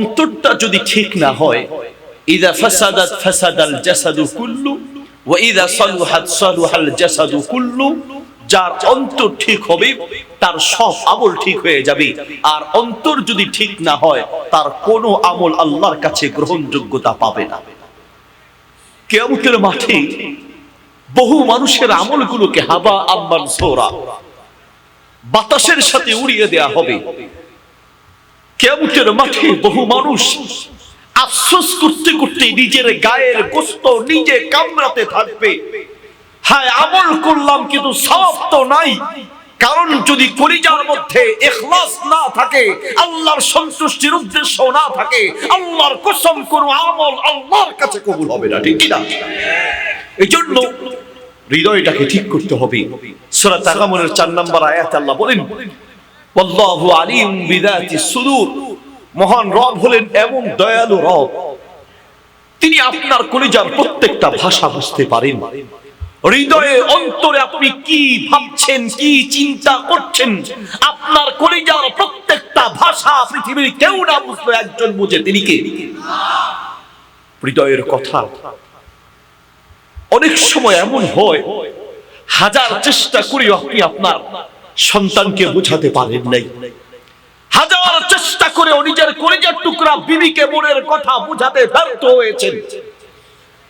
অন্তরটা যদি ঠিক না হয়, ইযা ফাসাদাত ফাসাদাল জাসাদু কুল্লু ওয়া ইযা সালুহাত সালুহাল জাসাদু কুল্লু, যার অন্তর ঠিক হবে তার সব আমল ঠিক হয়ে যাবে। আর অন্তর যদি ঠিক না হয় তার কোনো আমল আল্লাহর কাছে গ্রহণযোগ্যতা পাবে না। কিয়ামতের মাঠে বহু মানুষের আমলগুলোকে হাবা মানসুরা, বাতাসের সাথে উড়িয়ে দেয়া হবে। কিয়ামতের মাঠে বহু মানুষ আফসোস করতে করতে নিজের গায়ের গোশত নিজে কামড়াতে থাকবে। হায়, আমল করলাম কিন্তু সওয়াব তো নাই। কারণ যদি কলিজার মধ্যে ইখলাস না থাকে, আল্লাহর সন্তুষ্টির উদ্দেশ্য না থাকে, আল্লাহর কসম কোন আমল আল্লাহর কাছে কবুল হবে না, ঠিক কি না? এজন্য হৃদয়টাকে ঠিক করতে হবে। সূরা তাগামুনের 4 নম্বর আয়াতে আল্লাহ বলেন, ওয়াল্লাহু আলিম বিযাতিস সুদূর, মহান রব হলেন এমন দয়ালু রব, তিনি আপনার কলিজার প্রত্যেকটা ভাষা বুঝতে পারেন। হৃদয়ে অন্তরে আপনি কি ভাবছেন, কি চিন্তা করছেন, আপনার কলিজার প্রত্যেকটা ভাষা পৃথিবীর কেউ না বুঝলে একজন বুঝে, তিনি কে? হৃদয়ের কথা। অনেক সময় এমন হয়, হাজার চেষ্টা করেও আপনি আপনার সন্তানকে বোঝাতে পারেন নাই, হাজার চেষ্টা করে নিজের কলিজার টুকরা বিবিকে মনের কথা বোঝাতে ব্যর্থ হয়েছেন,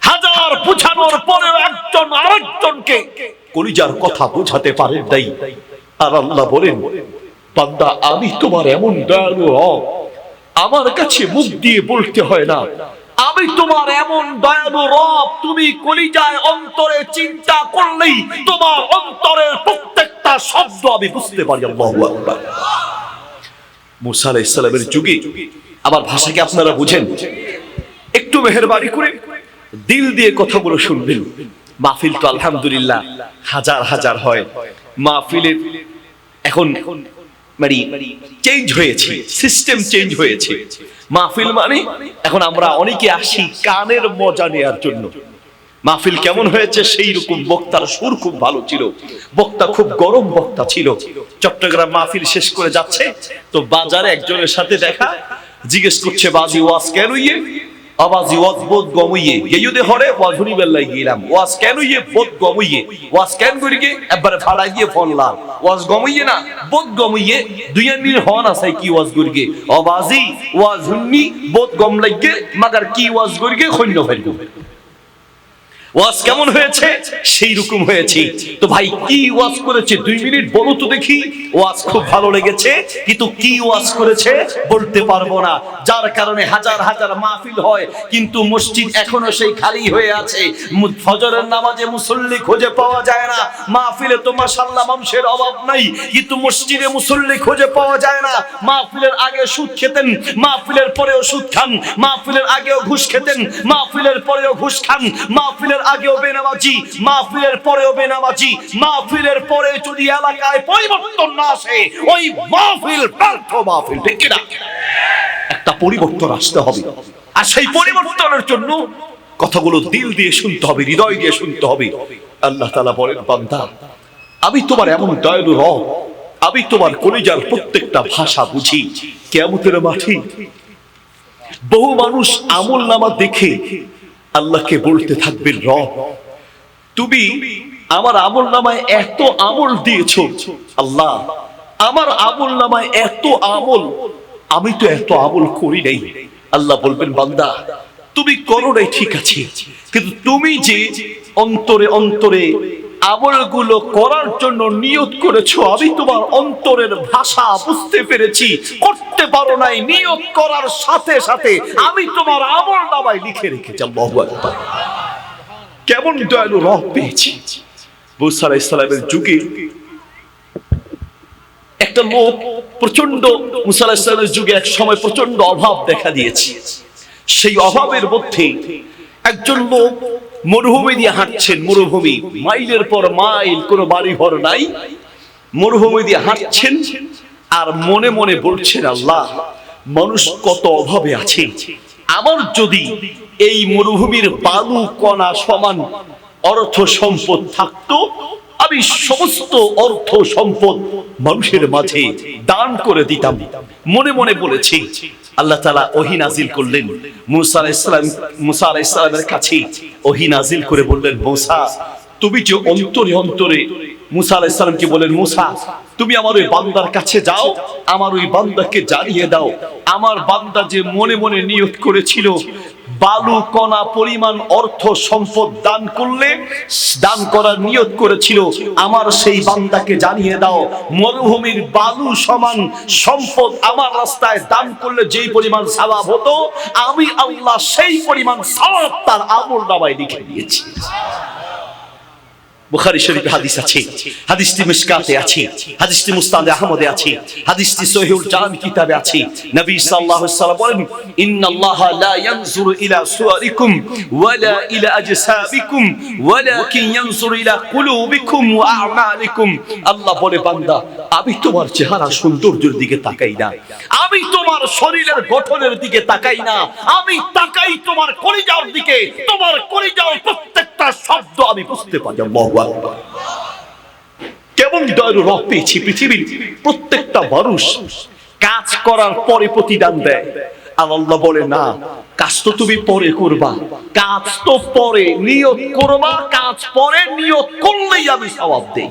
হাজার বোঝানোর পরেও একজন আরেকজনকে কলিজার কথা বোঝাতে পারেন নাই। আর আল্লাহ বলেন, বান্দা আমি তোমার এমন দয়ালু রব, আমার কাছে মুখ দিয়ে বলতে হয় না, আমি তোমার এমন দয়ালু রব, তুমি কলিজায় অন্তরে চিন্তা করলেই তোমার অন্তরের প্রত্যেকটা শব্দ আমি বুঝতে পারি। আল্লাহু আকবার। মুসা আলাইহিস সালামের যুগে, আমার ভাষাকে আপনারা বুঝেন, একটু মেহেরবানি করে দিল দিয়ে কথাগুলো শুনবেন। মাহফিল তো আলহামদুলিল্লাহ হাজার হাজার হয়, মাহফিলের এখন মানে চেঞ্জ হয়েছে, সিস্টেম চেঞ্জ হয়েছে। মাহফিল মানে এখন আমরা অনেকে আসি কানের মজা নেওয়ার জন্য। মাহফিল কেমন হয়েছে সেই রকম, বক্তার সুর খুব ভালো ছিল, বক্তা খুব গরম বক্তা ছিল। চট্টগ্রাম মাহফিল শেষ করে যাচ্ছে তো বাজারে একজনের সাথে দেখা, জিজ্ঞেস করছে, বাজি ওয়াজ কেন ইয়ে? আবাজি ওয়াজ বহুত গমইয়ে গেয়ুদে হরে ওয়াজ হুনি বেল্লাই গিলাম, ওয়াজ কেন ইয়ে? বহুত গমইয়ে। ওয়াজ কেন করি গে? একবারে ফাড়া গিয়ে ফললাম, ওয়াজ গমইয়ে না বহুত গমইয়ে, দুইয়ার মিল হন আছে কি ওয়াজ করি গে? আবাজি ওয়াজ হুনি বহুত গম লাগে, মাগার কি ওয়াজ করি গে খন্য ফেলবো। ওয়াজ কেমন হয়েছে? সেই রকম হয়েছে। তো ভাই কি ওয়াজ করেছে 2 মিনিট বলো তো দেখি। ওয়াজ খুব ভালো লেগেছে, কিন্তু কি ওয়াজ করেছে বলতে পারবো না। যার কারণে হাজার হাজার মাহফিল হয় কিন্তু মসজিদ এখনো সেই খালি হয়ে আছে। ফজরের নামাজে মুসল্লি খুঁজে পাওয়া যায় না। মাহফিলে তো মাশাআল্লাহ মানুষের অভাব নাই, কিন্তু মসজিদে মুসল্লি খুঁজে পাওয়া যায় না। মাহফিলের আগে সুদ খেতেন, মাহফিলের পরেও সুদ খান, মাহফিলের আগেও ঘুষ খেতেন, মাহফিলের পরেও ঘুষ খান, মাহফিলের আগেও বেনামাজি, মাহফিলের পরেও বেনামাজি। মাহফিলের পরে যদি এলাকায় পরিবর্তন না আসে, ওই মাহফিল ব্যর্থ মাহফিল, ঠিক কি না? একটা পরিবর্তন আসতে হবে, আর সেই পরিবর্তনের জন্য কথাগুলো দিল দিয়ে শুনতে হবে, হৃদয় দিয়ে শুনতে হবে। আল্লাহ তাআলা বলেন, বান্দা আমি তোমার এমন দয়ালু রব, আমি তোমার কলিজার প্রত্যেকটা ভাষা বুঝি। কিয়ামতের মাঠে বহু মানুষ আমলনামা দেখে আল্লাহকে বলতে থাকবেন, রব তুমি আমার আমলনামায় এত আমল দিয়েছো, আল্লাহ আমার আমলনামায় এত আমল, আমি তো এত আমল করি নাই। আল্লাহ বলবেন, বান্দা তুমি করো নাই ঠিক আছে, কিন্তু তুমি যে অন্তরে অন্তরে আমলগুলো করার জন্য নিয়ত করেছো, আমি তোমার অন্তরের ভাষা বুঝতে পেরেছি। করতে পারো নাই, নিয়ত করার সাথে সাথে আমি তোমার আমলনামায় লিখে রেখেছি। আল্লাহু আকবার। কেমন দয়ালু রব পেয়েছি। মুসা আলাইহিস সালামের যুগে একটা লোক প্রচন্ড, মুসা আলাইহিস সালামের যুগে এক সময় প্রচন্ড অভাব দেখা দিয়েছে। সেই অভাবের মধ্যে একজন লোক মরুভূমি দিয়ে হাঁটছেন, মরুভূমি মাইলের পর মাইল, কোনো বাড়ি ঘর নাই, মরুভূমি দিয়ে হাঁটছেন আর মনে মনে বলছেন, আল্লাহ মানুষ কত অভাবে আছে, আমার যদি এই মরুভূমির বালু কণা সমান অর্থ সম্পদ থাকতো, আমি সমস্ত অর্থ সম্পদ মানুষের মাঝে দান করে দিতাম। মনে মনে বলেছি, আল্লাহ তাআলা ওহী নাজিল করলেন মুসা আলাইহিস সালামের কাছে ওহী নাজিল করে বললেন, মুসা তুমি যে অন্তরে অন্তরে মুসা আলাইহিস সালামকে বলেন, মুসা তুমি আমার ওই বান্দার কাছে যাও, আমার ওই বান্দাকে জানিয়ে দাও, আমার বান্দা যে মনে মনে নিয়ত করেছিল বালু কণা পরিমাণ অর্থ সম্পদ দান করলে, দান করার নিয়ত করেছিল, আমার সেই বান্দাকে জানিয়ে দাও মরুভূমির বালু সমান সম্পদ আমার রাস্তায় দান করলে যেই পরিমাণ সওয়াব হতো, আমি আল্লাহ সেই পরিমাণ সওয়াব তার আমলনামায় লিখে দিয়েছি। বুখারী শরীফে হাদিস আছে, হাদিসটি মিশকাতে আছে, হাদিসটি মুসনাদ আহমদে আছে, হাদিসটি সহিহুল জামি কিতাবে আছে। নবী সাল্লাল্লাহু আলাইহি ওয়াসাল্লাম বলেন, ইন্নাল্লাহা লা ইয়ানজুরু ইলা সুওয়ারিকুম ওয়ালা ইলা আজসাবিকুম ওয়ালাকিন ইয়ানজুরু ইলা কুলুবিকুম ওয়া আমালিকুম। আল্লাহ বলে, বান্দা আমি তোমার চেহারা সৌন্দর্যের দিকে তাকাই না, আমি তোমার শরীরের গঠনের দিকে তাকাই না, আমি তাকাই তোমার কলিজার দিকে, তোমার কলিজার প্রত্যেকটা শব্দ আমি বুঝতে পারি। আল্লাহু আকবার। কেমন দয়ালু রব পেয়েছি পৃথিবীর প্রত্যেকটা মানুষ কাজ করার পরে প্রতিদান দেয়, আর আল্লাহ বলে না, কাজ তো তুমি পরে করবা, কাজ তো পরে নিয়ত করবা, কাজ পরে নিয়ত করলেই আমি সওয়াব দেই।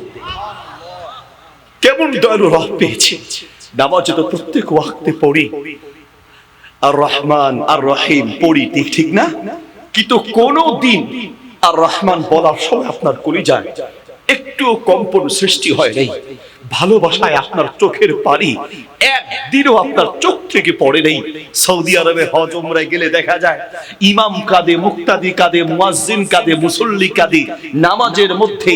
কেমন দয়ালু রব পেয়েছি। নামাজে তো প্রত্যেক ওয়াক্তে পড়ি আর রহমান আর রহিম পড়ি, ঠিক না? কিন্তু কোনো দিন আর রহমান বলার সময় আপনার কলিজায় একটুও কম্পন সৃষ্টি হয় নাই, ভালোবাসায় আপনার চোখের পানি একদিনও আপনার চোখ থেকে পড়ে নেই। সৌদি আরবে হজ উমরায় গেলে দেখা যায় ইমাম কাঁদে, মুক্তাদি কাঁদে, মুয়াজ্জিন কাঁদে, মুসল্লি কাঁদে, নামাজের মধ্যে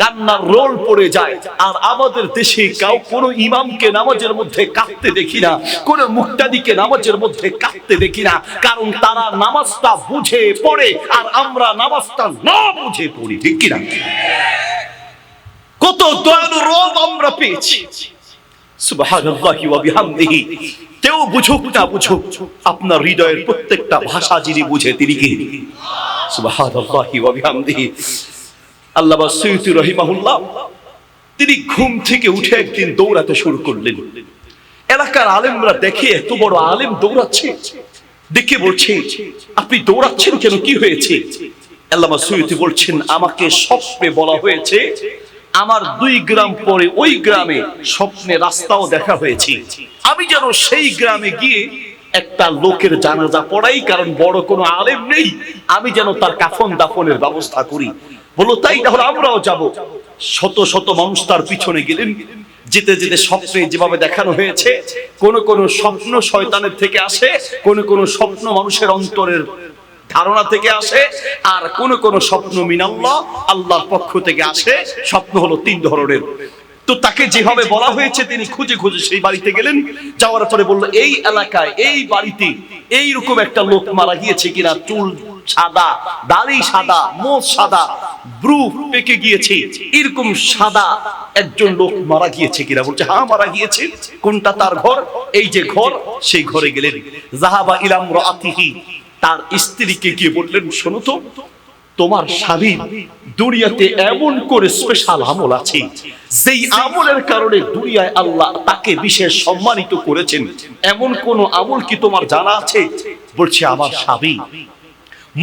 কান্নার রোল পড়ে যায়। আর আমাদের দেশে কোনো ইমামকে নামাজের মধ্যে কাঁদতে দেখি না, কোনো মুক্তাদিকে নামাজের মধ্যে কাঁদতে দেখি না, কারণ তারা নামাজটা বুঝে পড়ে আর আমরা নামাজটা না বুঝে পড়ি, ঠিক কিনা? কত দয়ালু রব আমরা পেয়েছি। সুবহানাল্লাহি ওয়া বিহামদিহি। কেউ বুঝুক না বুঝুক, আপনার হৃদয়ের প্রত্যেকটা ভাষা যিনি বুঝে তিনি কে? সুবহানাল্লাহি ওয়া বিহামদিহি। আল্লামা সুয়ুতী রাহিমাহুল্লাহ তিনি ঘুম থেকে উঠে একদিন দৌড়াতে শুরু করলেন। এলাকার আলেমরা দেখে এত বড় আলেম দৌড়াচ্ছে, দেখে বলছে, আপনি দৌড়াচ্ছেন কেন, কি হয়েছে? আল্লামা সুয়ুতী বলছেন, আমাকে স্বপ্নে বলা হয়েছে আমার 2 গ্রাম পরে ওই গ্রামে স্বপ্নে রাস্তাও দেখা হয়েছে, আমি যেন সেই গ্রামে গিয়ে একটা লোকের জানাজা পড়াই, কারণ বড় কোনো আলেম নেই, আমি যেন তার কাফন দাফনের ব্যবস্থা করি। বলো তাই, তাহলে আমরাও যাব। শত শত মানুষ তার পিছনে গেলেন। যেতে যেতে স্বপ্নে যেভাবে দেখানো হয়েছে, কোন কোন স্বপ্ন শয়তানের থেকে আসে, কোন কোন স্বপ্ন মানুষের অন্তরের ধারণা থেকে আসে, আর কোন কোন স্বপ্ন মিনাল্লাহ, আল্লাহর পক্ষ থেকে আসে। স্বপ্ন হলো 3 ধরনের। তো তাকে যেভাবে বলা হয়েছে তিনি খুঁজে খুঁজে সেই বাড়িতে গেলেন। যাওয়ার পরে বলল, এই এলাকায় এই বাড়িতে এইরকম একটা লোক মারা গিয়েছে কিনা, চুল সাদা, দাড়ি সাদা, মোচ সাদা, ব্রু পেকে গিয়েছে, এরকম সাদা একজন লোক মারা গিয়েছে কিনা? বলছে, হ্যাঁ মারা গিয়েছে। কোনটা? তার ঘর। এই যে ঘর, সেই ঘরে গেলেন। যাহাবা ইলা ইমরাতিহি, তার স্ত্রীকে গিয়ে বললেন, শোনো তো, তোমার স্বামী দুনিয়াতে এমন করে স্পেশাল আমল আছে, যেই আমলের কারণে দুনিয়ায় আল্লাহ তাকে বিশেষ সম্মানিত করেছেন, এমন কোন আমল কি তোমার জানা আছে? বলছে, আমার স্বামী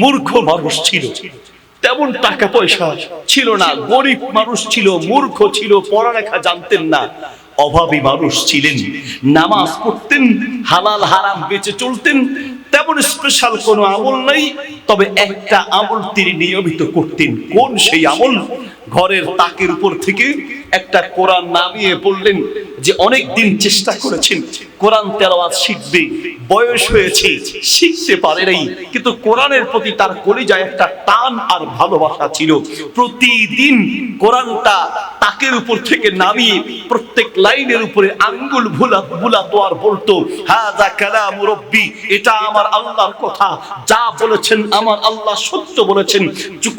মূর্খ মানুষ ছিল, তেমন টাকা পয়সা ছিল না, গরিব মানুষ ছিল, মূর্খ ছিল, পড়ালেখা জানতেন না, অভাবী মানুষ ছিলেন, নামাজ পড়তেন, হালাল হারাম বেঁচে চলতেন, তেমন স্পেশাল কোনো আমল নাই। তবে একটা আমল তিনি নিয়মিত করতেন। কোন সেই আমল? ঘরের তাকের উপর থেকে একটা কোরআন নামিয়ে পড়লেন, যে অনেক দিন চেষ্টা করেছেন কোরআন তেলাওয়াত শিখবে, বয়স হয়েছে, শিখতে পারে নাই, কিন্তু কোরআনের প্রতি তার কলিজায় একটা টান আর ভালোবাসা ছিল। প্রতিদিন কোরআনটা তাকের উপর থেকে নামিয়ে প্রত্যেক লাইনের উপরে আঙ্গুল বুলাতো আর বলতো, হাযা কালামু রাব্বি, এটা আমার আল্লাহর কথা, যা বলেছেন আমার আল্লাহ সত্য বলেছেন।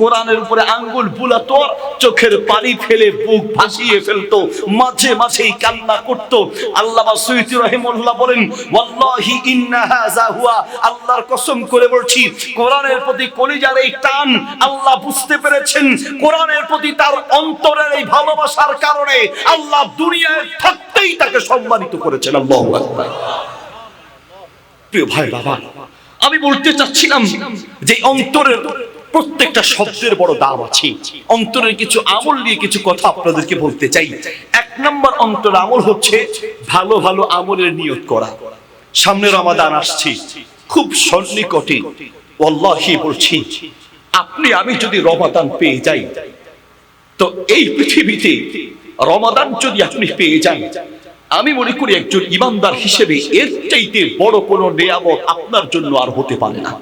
কোরআনের উপরে আঙ্গুল বুলাতো, চোখের পানি ফেলে বুক ভাসিয়ে ফেলতো, মাঝে মাঝেই কান্না করতো। আল্লামা সুয়ুতী রাহিমাহুল্লাহ বলেন, ওয়াল্লাহি ইন্না হাযা হুয়া, আল্লাহর কসম করে বলছি, কোরআনের প্রতি কলিজার এই টান আল্লাহ বুঝতে পেরেছেন। কোরআনের প্রতি তার অন্তরের এই ভালোবাসার কারণে আল্লাহ দুনিয়ায় থাকতেই তাকে সম্মানিত করেছেন। আল্লাহু আকবার। প্রিয় ভাই বাবা, আমি বলতে চাচ্ছিলাম যে অন্তরের প্রত্যেকটা শব্দের বড় দাম আছে। অন্তরের কিছু আমল নিয়ে কিছু কথা আপনাদেরকে বলতে চাই। এক নম্বর অন্তর আমল হচ্ছে ভালো ভালো আমলের নিয়ত করা। সামনে রমাদান আসছে, খুব সন্নিকটে। ওয়াল্লাহি বলছি, আপনি আমি যদি রমাদান পেয়ে যাই, তো এই পৃথিবীতে রমাদান যদি আপনি পেয়ে যান, আমি মনে করি একজন ইমানদার হিসেবে এর চাইতে বড় কোনো নিয়ামত আপনার জন্য আর হতে পারে না।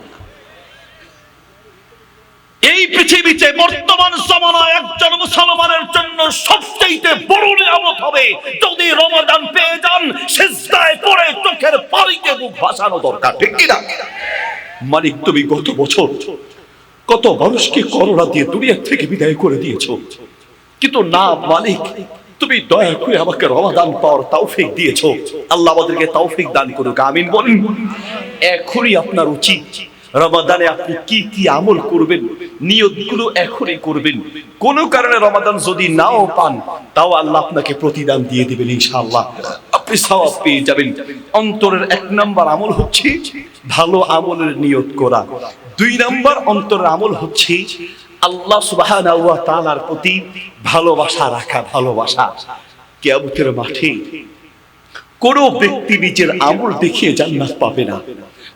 এই পৃথিবীতে বর্তমান জামানায় একজন মুসলমানের জন্য সবচাইতে বড় নিয়ামত হবে যদি রমাদান পেয়ে যান, সিজদায় পড়ে চোখের পানিতে মুখ ভাসানো দরকার, ঠিক কি না? মালিক, তুমি গত বছর কত মানুষকে করোনা দিয়ে দুনিয়া থেকে বিদায় করে দিয়েছো, কিন্তু না মালিক, তুমি দয়া করে আমাকে রমাদান পাওয়ার তৌফিক দিয়েছো। আল্লাহ আমাদেরকে তৌফিক দান করুক, আমিন বলেন। এখনই আপনার উচিত রমাদানে আপনি কি কি আমল করবেন, নিয়তগুলো এখনই করবেন। কোন কারণে রমাদান যদি নাও পান, তাও আল্লাহ আপনাকে প্রতিদান দিয়ে দিবেন ইনশাআল্লাহ, আপনি সওয়াব পেয়ে যাবেন। অন্তরের এক নম্বর আমল হচ্ছে ভালো আমলের নিয়ত করা। দুই নম্বর অন্তরের আমল হচ্ছে আল্লাহ সুবহানাহু ওয়া তাআলার প্রতি ভালোবাসা রাখা। ভালোবাসা কিয়ামতের মাঠে কোন ব্যক্তি নিজের আমল দেখিয়ে জান্নাত পাবে না।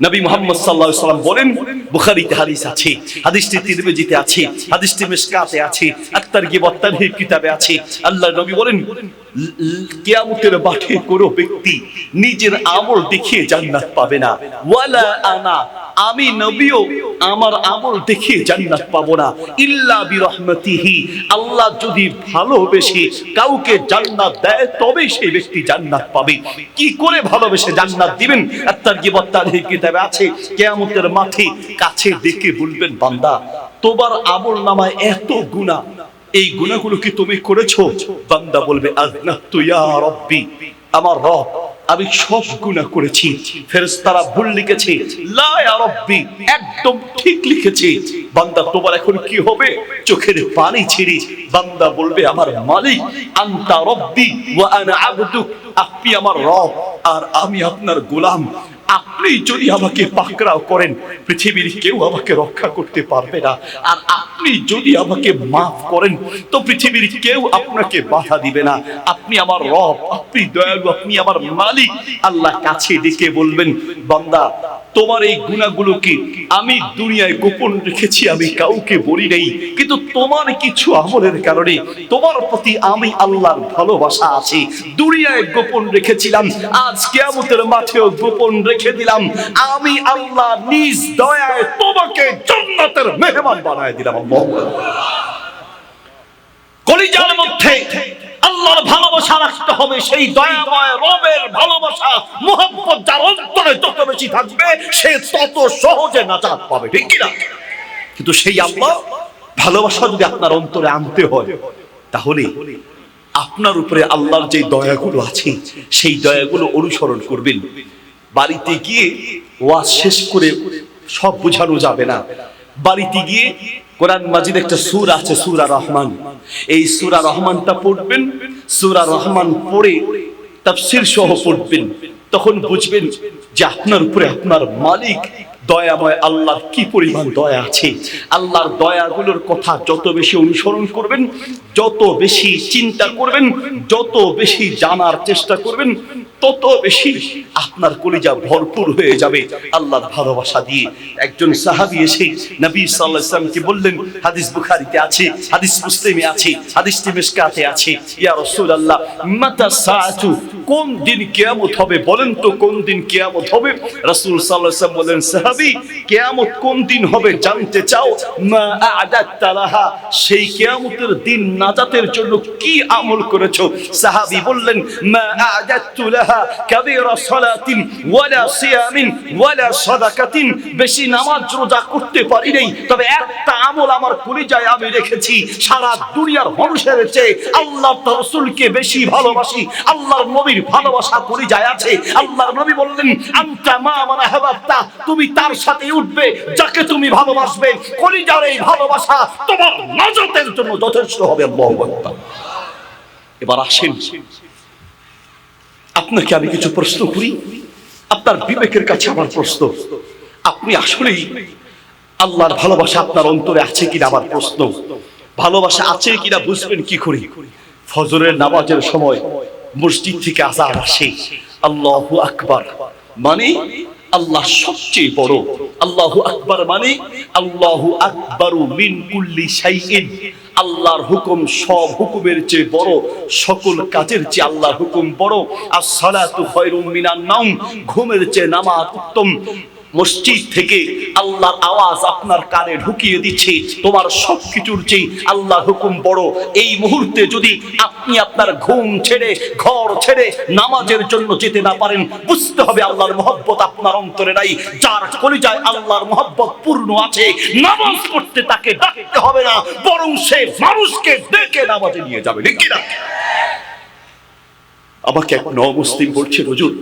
নবী মুহাম্মদ সাল্লাল্লাহু আলাইহি ওয়াসাল্লাম বলেন, বুখারীতে হাদিস আছে, হাদিসটি তিরমিজিতে আছে, হাদিসটি মিশকাতে আছে, আত-তারগিব ওয়াত তারহিব কিতাবে আছে। আল্লাহর নবী বলেন, কিয়ামতের মাঠে কোন ব্যক্তি নিজের আমল দেখিয়ে জান্নাত পাবে না। ওয়ালা আনা, আমি নবীও আমার আমল দেখিয়ে জান্নাত পাবো না। ইল্লা বিরহমাতিহি, আল্লাহ যদি ভালোবেসে কাউকে জান্নাত দেয় তবে সেই ব্যক্তি জান্নাত পাবে। কি করে ভালোবেসে জান্নাত দিবেন? আত-তারগিব ওয়াত তারহিব কিতাবে আছে, কিয়ামতের মাঠে কাছে ডেকে বলবেন, বান্দা তোমার আমল নামায় এত গুনাহ, এই গুনাহগুলো কি তুমি করেছো? বান্দা বলবে, আযনাতু ইয়া রাব্বি, আমার রব আমি সব গুনাহ করেছি। ফেরেশতারা ভুল লিখেছে, লা ইয়া রাব্বি, একদম ঠিক লিখেছে। বান্দা তোমার এখন কি হবে? চোখের পানি ছেড়ে বান্দা বলবে, আমার মালিক, আনতা রাব্বি ওয়া আনা আবদুক, আপনি আমার রব আর আমি আপনার গোলাম। আপনি যদি আমাকে পাকড়াও করেন, পৃথিবীর কেউ আমাকে রক্ষা করতে পারবে না। আর আপনি যদি আমাকে মাফ করেন, তো পৃথিবীর কেউ আপনাকে বাধা দিবে না। আপনি আমার রব, আপনি দয়ালু, আপনি আমার মালিক। আল্লাহ কাছে ডেকে বলবেন, বান্দা তোমার এই গুনাহগুলোকে আমি দুনিয়ায় গোপন রেখেছি, আমি কাউকে বলি নাই, কিন্তু তোমার কিছু আমলের কারণে তোমার প্রতি আমি আল্লাহর ভালোবাসা আছে। দুনিয়ায় গোপন রেখেছিলাম, আজ কিয়ামতের মাঠেও গোপন রেখে দিলাম। আমি আল্লাহ নিজ দয়ায় তোমাকে জান্নাতের মেহমান বানায় দিলাম। কলিজার মধ্যে আল্লাহর ভালোবাসা রাখতে হবে। সেই দয়াময় রবের ভালোবাসা মুহাব্বত যার অন্তরে যত বেশি থাকবে, সে তত সহজে নাজাত পাবে, ঠিক কি না? কিন্তু সেই আল্লাহ ভালোবাসা যদি আপনার অন্তরে আনতে হয়, তাহলে আপনার উপরে আল্লাহর যে দয়াগুলো আছে সেই দয়াগুলো অনুসরণ করবেন। বাড়িতে গিয়ে ওয়াজ শেষ করে সব বোঝানো যাবে না। বাড়িতে গিয়ে কোরআন মাজিদ একটা সূরা আছে, সূরা রহমান, এই সূরা রহমানটা পড়বেন। সূরা রহমান পড়ে তাফসীর সহ পড়বেন, তখন বুঝবেন যে আপনার উপরে আপনার মালিক দয়াময় আল্লাহর কি পরিমাণ দয়া আছে। আল্লাহর দয়াগুলোর কথা যত বেশি অনুসরণ করবেন, যত বেশি চিন্তা করবেন, যত বেশি জানার চেষ্টা করবেন, তত বেশি আপনার কলিজা ভরপুর হয়ে যাবে আল্লাহর ভালোবাসা দিয়ে। একজন সাহাবী এসে নবী সাল্লাল্লাহু আলাইহি ওয়াসাল্লামকে বললেন, হাদিস বুখারীতে আছে, হাদিস মুসলিমে আছে, হাদিসটি মিশকাতে আছে, ইয়া রাসূলুল্লাহ মাতা সাআতু, কোন দিন কিয়ামত হবে বলেন তো, কোন দিন কিয়ামত হবে? রাসূল সাল্লাল্লাহু আলাইহি ওয়াসাল্লাম বলেন, সাহাবী কিয়ামত কোন দিন হবে জানতে চাও? মা আ'দাতা লাহা, সেই কিয়ামতের দিন নাজাতের জন্য কি আমল করেছো? সাহাবী বললেন, মা আ'দাতু লাহা কাবীরা সালাতিন ওয়ালা সিয়ামিন ওয়ালা সাদাকাতিন, বেশি নামাজ রোজা করতে পারি নাই, তবে একটা আমল আমার কলিজায় আমি রেখেছি, সারা দুনিয়ার মানুষের চেয়ে আল্লাহ তার রাসূলকে বেশি ভালোবাসি। আল্লাহর নবীর ভালোবাসা কলিজায় আছে। আল্লাহর নবী বললেন, আনতা মা মান আহবাবতা, তুমি তার সাথে উঠবে যাকে তুমি ভালোবাসবে। কলিজার এই ভালোবাসা তোমার নাজাতের জন্য যথেষ্ট হবে। আল্লাহু আকবার। এবার আসেন, আপনাকে আমি কিছু প্রশ্ন করি, আপনার বিবেকের কাছে আমার প্রশ্ন, আপনি আসলেই আল্লাহর ভালোবাসা আপনার অন্তরে আছে কিনা আমার প্রশ্ন। ভালোবাসা আছে কিনা বুঝবেন কি করে? ফজরের নামাজের সময় মসজিদ থেকে আযান আসে, আল্লাহু আকবার মানে আল্লাহ সবচেয়ে বড়। আল্লাহু আকবার মানে আল্লাহু আকবারু মিন কুল্লি শাইইন, আল্লাহর হুকুম সব হুকুমের চেয়ে বড়, সকল কাজের চেয়ে আল্লাহর হুকুম বড়। as-salatu খায়রুম মিনান নাওম, ঘুমের চেয়ে নামাজ উত্তম। মসজিদ থেকে আল্লাহর আওয়াজ আপনার কানে ঢুকিয়ে দিচ্ছে, তোমার সবকিছুর চেয়ে আল্লাহর হুকুম বড়। এই মুহূর্তে যদি আপনি আপনার ঘুম ছেড়ে, ঘর ছেড়ে নামাজের জন্য যেতে না পারেন, বুঝতে হবে আল্লাহর মহব্বত আপনার অন্তরে নাই। যার কলিজায় আল্লাহর মহব্বত পূর্ণ আছে, নামাজ পড়তে তাকে ডাকতে হবে না, বরং সে মানুষকে ডেকে নামাজে নিয়ে যাবে। ঠিক কি না? আমাকে এক নমুসলিম বলছে, হুজুর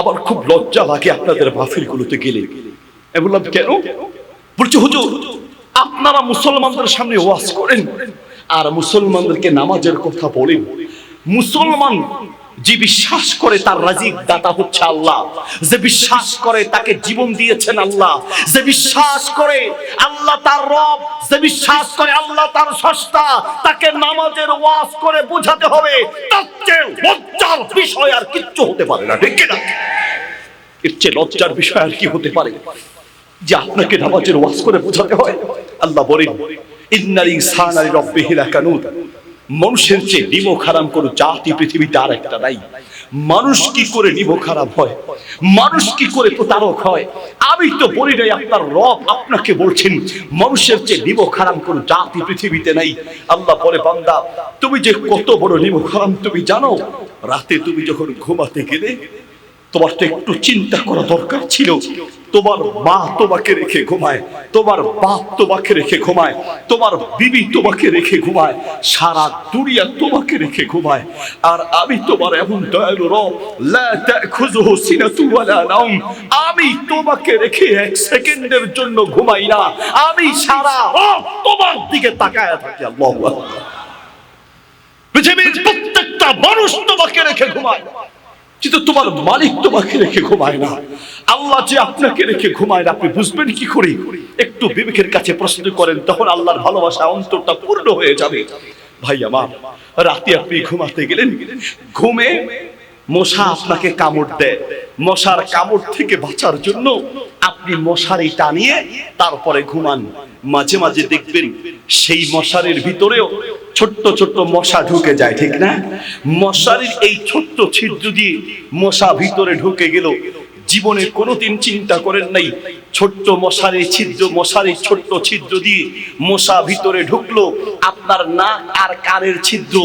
আবার খুব লজ্জা লাগে আপনাদের মাহফিলগুলোতে গেলে। আমি বললাম কেন? বলছে হুজুর আপনারা মুসলমানদের সামনে ওয়াজ করেন আর মুসলমানদেরকে নামাজের কথা বলেন। মুসলমান যে বিশ্বাস করে তার রাজিক দাতা হচ্ছে আল্লাহ, যে বিশ্বাস করে তাকে জীবন দিয়েছেন আল্লাহ, যে বিশ্বাস করে আল্লাহ তার রব, যে বিশ্বাস করে আল্লাহ তার স্রষ্টা, তাকে নামাজের ওয়াজ করে বোঝাতে হবে। তার চেয়ে লজ্জার বিষয় আর কিচ্ছু হতে পারে না। ঠিক না? এর চেয়ে লজ্জার বিষয় আর কি হতে পারে যে আপনাকে নামাজের ওয়াজ করে বোঝাতে হয়? আল্লাহ বলেন ইন্নাল ইনসানা লিরাব্বিহি লাকানুত, মানুষের চেয়ে নিমক হারাম কোনো জাতি পৃথিবীতে আর একটা নাই। মানুষ কি করে নিমক হারাম হয়, মানুষ কি করে প্রতারক হয়? আমি তো বলি নাই, আপনার রব আপনাকে বলছেন মানুষের চেয়ে নিমক হারাম কোনো জাতি পৃথিবীতে নাই। আল্লাহ বলে বান্দা তুমি যে কত বড় নিমক হারাম তুমি জানো? রাতে তুমি যখন ঘুমাতে গেলে তোমার তো একটু চিন্তা করা দরকার ছিল। তোমার মা তোমাকে রেখে ঘুমায়, তোমার বাপ তোমাকে রেখে ঘুমায়, তোমার বিবি তোমাকে রেখে ঘুমায়, সারা দুনিয়া তোমাকে রেখে ঘুমায়। আর আমি তোমার এমন দয়ালু রব, লা তাখুযুহু সিনাতু ওয়ালা নাওম, আমি তোমাকে রেখে এক সেকেন্ডের জন্য ঘুমাই না, আমি সারা রাত তোমার দিকে তাকায় থাকি। আল্লাহু আকবার। পৃথিবীর প্রত্যেকটা মানুষ তোমাকে রেখে ঘুমায়, কিন্তু তোমার মালিক তোমাকে রেখে ঘুমায় না। আল্লাহ যে আপনাকে রেখে ঘুমায় না, আপনি বুঝবেন কি করে? একটু বিবেকের কাছে প্রশ্ন করেন, তখন আল্লাহর ভালোবাসা অন্তরটা পূর্ণ হয়ে যাবে। ভাই আমার, রাতে আপনি ঘুমাতে গেলেন, ঘুমে মশা আপনাকে কামড় দেয়, মশার কামড় থেকে বাঁচার জন্য আপনি মশারি টানিয়ে তারপরে ঘুমান। মাঝে মাঝে দেখবেন সেই মশারির ভিতরেও ছোট্ট ছোট্ট মশা ঢুকে যায়, ঠিক না? মশারির এই ছোট্ট ছিদ্র দিয়ে মশা ভিতরে ঢুকে গেল, জীবনে কোনোদিন চিন্তা করেন নাই ছোট্ট মশারির ছিদ্র, মশারির ছোট্ট ছিদ্র দিয়ে মশা ভিতরে ঢুকলো। আপনার নাক আর কানের ছিদ্র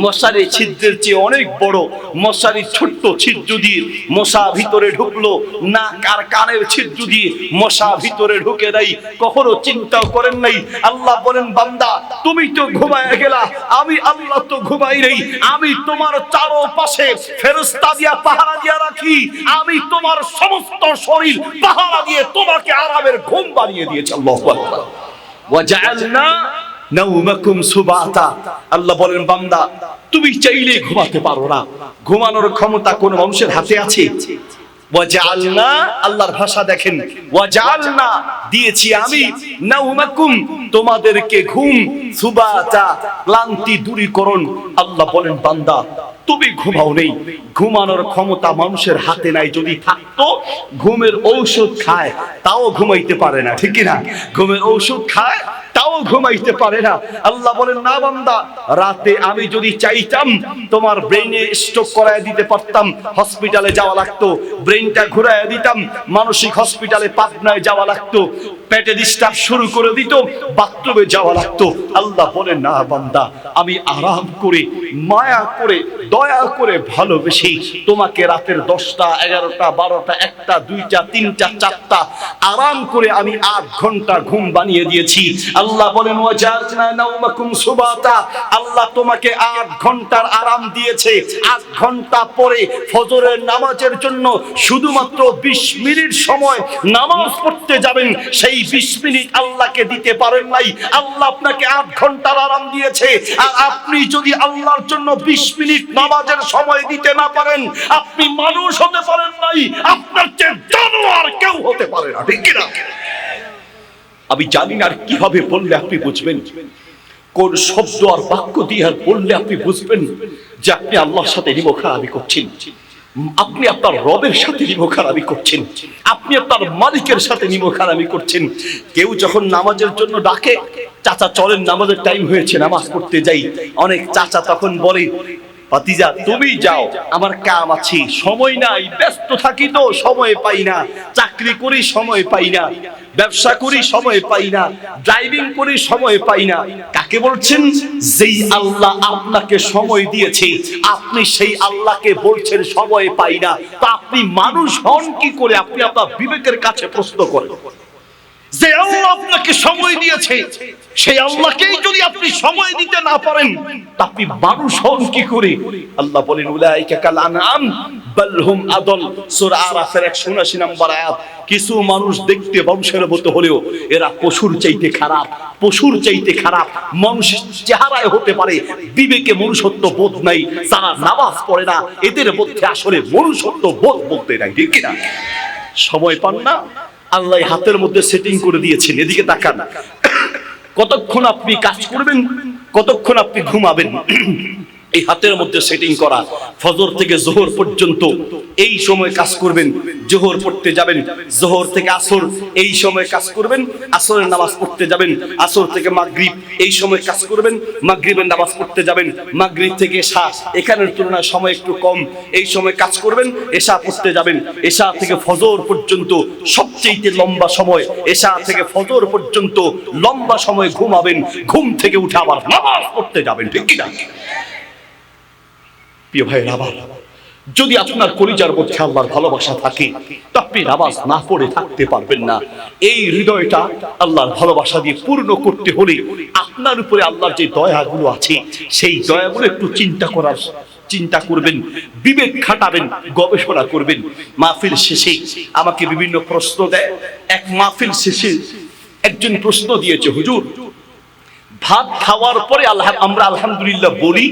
মশারির ছিদ্রের চেয়ে অনেক বড়, মশারির ছোট্ট ছিদ্র দিয়ে মশা ভিতরে ঢুকলো, নাক আর কানের ছিদ্র দিয়ে মশা ভিতরে ঢুকে নাই। কখনো চিন্তাও করেন নাই? আল্লাহ বলেন বান্দা তুমি তো ঘুমায় গেলা, আমি আল্লাহ তো ঘুমাই নেই, আমি তোমার চারপাশে ফেরেশতা দিয়া পাহারা দিয়া রাখি, আমি তোমার সমস্ত শরীর পাহারা দিয়ে তোমাকে আরামের ঘুম বানিয়ে দিয়েছে। আল্লাহু আকবার। ওয়াজআলনা নাওমাকুম সুবাতা, আল্লাহ বলেন বান্দা তুমি চাইলে ঘুমাতে পারো না, ঘুমানোর ক্ষমতা কোন মানুষের হাতে আছে? ওয়াজআলনা, আল্লাহর ভাষা দেখেন, ওয়াজআলনা দিয়েছি আমি, নাওমাকুম তোমাদেরকে ঘুম, সুবাতা ক্লান্তি দূরীকরণ। আল্লাহ বলেন বান্দা তুমি ঘুমাও নেই, ঘুমানোর ক্ষমতা মানুষের হাতে নাই। যদি থাকতো ঘুমের ঔষধ খায় তাও ঘুমাইতে পারে না, ঠিক না? ঘুমের ঔষধ খায় তাও ঘুমাইতে পারে না। আল্লাহ বলেন না বান্দা, রাতে আমি যদি চাইতাম তোমার ব্রেইনে স্ট্রোক করায় দিতে পারতাম, হসপিটালে যাওয়া লাগতো, ব্রেইনটা ঘুরায় দিতাম, মানসিক হসপিটালে পাবনায় যাওয়া লাগতো, পেটে ডিস্টার্ব শুরু করে দিত, বাথরুমে যাওয়া লাগতো। আল্লাহ বলেন না বান্দা, আমি আরাম করে, মায়া করে, দয়া করে, ভালোবেসে তোমাকে রাতের 10টা 11টা 12টা 1টা 2টা 3টা 4টা আরাম করে আমি 8 ঘন্টা ঘুম বানিয়ে দিয়েছি। আল্লাহ আল্লাহ বলেন ওয়াজালনা নাওমাকুম সুবাতা, আল্লাহ তোমাকে 8 ঘন্টার আরাম দিয়েছে। 8 ঘন্টা পরে ফজরের নামাজের জন্য শুধুমাত্র 20 মিনিট সময় নামাজ পড়তে যাবেন, সেই 20 মিনিট আল্লাহকে দিতে পারেন নাই। আল্লাহ আপনাকে 8 ঘন্টার আরাম দিয়েছে, আর আপনি যদি আল্লাহর জন্য 20 মিনিট নামাজের সময় দিতে না পারেন, আপনি মানুষ হতে পারেন নাই, আপনার চেয়ে জানোয়ার কেউ হতে পারে না, ঠিক কি না? আমি জানি না আর কিভাবে বললে আপনি বুঝবেন, কোন শব্দ আর বাক্য দিয়ে আর বললে আপনি বুঝবেন যে আপনি আল্লাহর সাথে নিমখারামি করছেন, আপনি আপনার রবের সাথে নিমখারামি করছেন, আপনি আপনার মালিকের সাথে নিমখারামি করছেন। কেউ যখন নামাজের জন্য ডাকে, চাচা চলেন নামাজের টাইম হয়েছে নামাজ পড়তে যাই, অনেক চাচা তখন বলে ভাতিজা তুমি যাও, আমার কাম আছে, সময় নাই, ব্যস্ত থাকি তো সময় পাই না, চাকরি করি সময় পাই না, ব্যবসা করি সময় পাই না, ড্রাইভিং করি সময় পাই না। কাকে বলছেন? যেই আল্লাহ আপনাকে সময় দিয়েছে, আপনি সেই আল্লাহকে বলছেন সময় পাই না। তা আপনি মানুষ হন কি করে? আপনি আপনার বিবেকের কাছে প্রশ্ন করেন। যে আল্লাহ আপনাকে সময় দিয়েছে, সেই আল্লাহকেই যদি আপনি সময় দিতে না পারেন, আপনি মানুষ হন কি করে? আল্লাহ বলেন উলাইকা কাল আনআম বাল হুম আদল, সূরা আরাফের 179 নম্বর আয়াত। কিছু মানুষ দেখতে মানুষের মতো হলেও এরা পশুর চাইতে খারাপ, পশুর চাইতে খারাপ। মানুষের চেহারায় হতে পারে, বিবেকে মনুষ্যত্ব বোধ নাই। যারা নামাজ পড়ে না, এদের মধ্যে আসলে মনুষ্যত্ব বোধ বলতে নাই, ঠিক কি না? সময় পান না, আল্লাহ হাতের মধ্যে সেটিং করে দিয়েছেন। এদিকে তাকান, কতক্ষণ আপনি কাজ করবেন, কতক্ষণ আপনি ঘুমাবেন, এই হাতের মধ্যে সেটিং করা। ফজর থেকে জোহর পর্যন্ত এই সময় কাজ করবেন, জোহর পড়তে যাবেন। জোহর থেকে আসর এই সময় কাজ করবেন, আসরের নামাজ পড়তে যাবেন। আসর থেকে মাগরিব এই সময় কাজ করবেন, মাগরিবের নামাজ পড়তে যাবেন। মাগরিব থেকে এশা, এখানের তুলনায় সময় একটু কম, এই সময় কাজ করবেন, এশা পড়তে যাবেন। এশা থেকে ফজর পর্যন্ত সবচেয়ে লম্বা সময়, এশা থেকে ফজর পর্যন্ত লম্বা সময় ঘুমাবেন। ঘুম থেকে উঠে আবার নামাজ পড়তে যাবেন, ঠিক কি না? প্রিয় ভাই, নামাজ যদি আপনার কলিজার মধ্যে আল্লাহর ভালোবাসা থাকে, তো আপনি নামাজ না পড়ে থাকতে পারবেন না। এই হৃদয়টা আল্লাহর ভালোবাসা দিয়ে পূর্ণ করতে হলে আপনার উপরে আল্লাহর যে দয়াগুলো আছে, সেই দয়াগুলো একটু চিন্তা করবেন, বিবেক খাটাবেন, গবেষণা করবেন। মাহফিল শেষে আমাকে বিভিন্ন প্রশ্ন দেয়। এক মাহফিল শেষে একজন প্রশ্ন দিয়েছে, হুজুর ভাত খাওয়ার পরে আমরা আলহামদুলিল্লাহ বলি,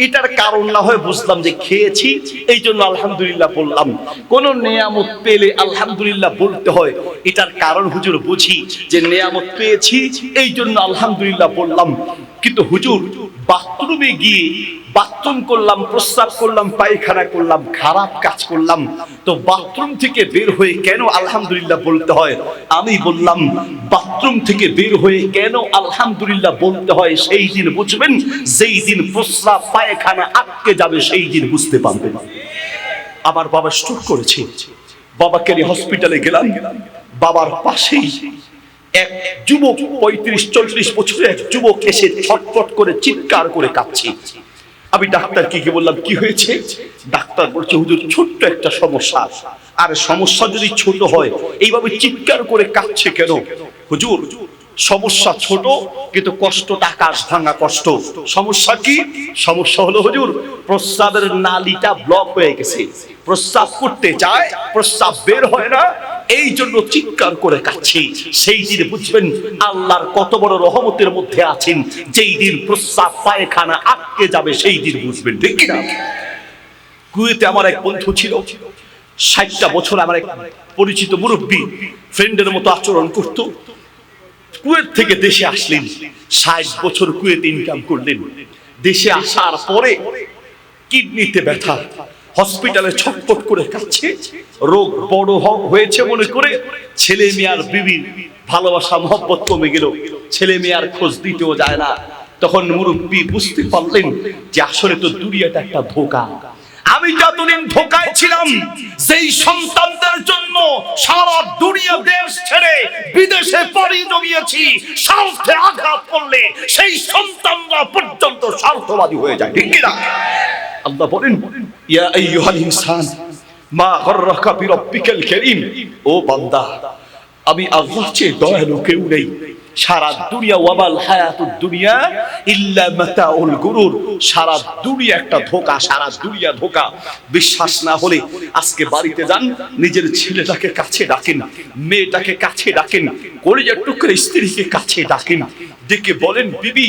এটার কারণ না হয় বুঝলাম যে খেয়েছি এই জন্য আলহামদুলিল্লাহ বললাম। কোন নেয়ামত পেলে আলহামদুলিল্লাহ বলতে হয়, এটার কারণ হুজুর বুঝি যে নেয়ামত পেয়েছি এই জন্য আলহামদুলিল্লাহ বললাম। কিন্তু হুজুর বাথরুমে গিয়ে বাথরুম করলাম, প্রস্রাব করলাম, পায়খানা করলাম, খারাপ কাজ করলাম, তো বাথরুম থেকে বের হয়ে কেন আলহামদুলিল্লাহ বলতে হয়? আমি বললাম বাথরুম থেকে বের হয়ে কেন আলহামদুলিল্লাহ বলতে হয় সেই দিন বুঝবেন, যেই দিন প্রস্রাব পায়খানা আটকে যাবে সেই দিন বুঝতে পারবেন। আমার বাবা স্ট্রোক করেছে, বাবাকে নিয়ে হসপিটালে গেলাম। বাবার পাশেই এক যুবক, 35-40 বছরের এক যুবক এসে ছটফট করে চিৎকার করে কাঁদছে। আমি ডাক্তারকে গিয়ে বললাম কি হয়েছে? ডাক্তার বলছে হুজুর ছোট্ট একটা সমস্যা। আর সমস্যা যদি ছোট হয় এইভাবে চিৎকার করে কাঁদছে কেন? হুজুর সমস্যা ছোট কিন্তু কষ্টটা আকাশ ভাঙা কষ্ট। সমস্যা কি? সমস্যা হলো হুজুর প্রস্রাবের নালীটা ব্লক হয়ে গেছে, প্রস্রাব করতে চায়, প্রস্রাব বের হয় না, এই জন্য চিৎকার করে কাঁদছে। সেই দিন বুঝবেন আল্লাহর কত বড় রহমতের মধ্যে আছেন। যেই দিন প্রস্রাব পায়খানা আটকে যাবে সেই দিন বুঝবেন, ঠিক কিনা? কুয়েতে আমার এক বন্ধু ছিল, 60টা বছর, আমার এক পরিচিত মুরব্বী, ফ্রেন্ডের মতো আচরণ করত। কুয়েত থেকে দেশে আসলেন, 60 বছর কুয়েতে ইনকাম করলেন। দেশে আসার পরে কিডনিতে ব্যথা, হসপিটালে ছটফট করে কাঁদছে। রোগ বড় হয়েছে মনে করে ছেলে মেয়ার বিবির ভালোবাসা মহব্বত কমে গেল, ছেলে মেয়ার খোঁজ দিতেও যায় না। তখন মুরব্বী বুঝতে পারলেন যে আসলে তো দুনিয়াটা একটা ধোঁকা। আমি যতদিন ধোঁকায় ছিলাম, সেই সন্তানদের জন্য সারা দুনিয়া দেশ ছেড়ে বিদেশে পাড়ি জমিয়েছি, স্বার্থে আঘাত করলে সেই সন্তানরা পর্যন্ত স্বার্থবাদী হয়ে যায়, ঠিক কিনা? আল্লাহ বলেন ইয়া আইয়ুহাল ইনসান মা গাররাকা বিরাব্বিকাল কারীম, ও বান্দা আমি আল্লাহ চেয়ে দয়ালু কেউ নেই, সারা দুনিয়া ওয়াবাল হায়াতুদ দুনিয়া ইল্লা মাতাউল গুরুর, সারা দুনিয়া একটা ধোঁকা, সারা দুনিয়া ধোঁকা। বিশ্বাস না হলে আজকে বাড়িতে যান, নিজের ছেলেটাকে কাছে ডাকেন, মেয়েটাকে কাছে ডাকেন, কলিজার টুকরা স্ত্রীকে কাছে ডাকেন, ডেকে বলেন বিবি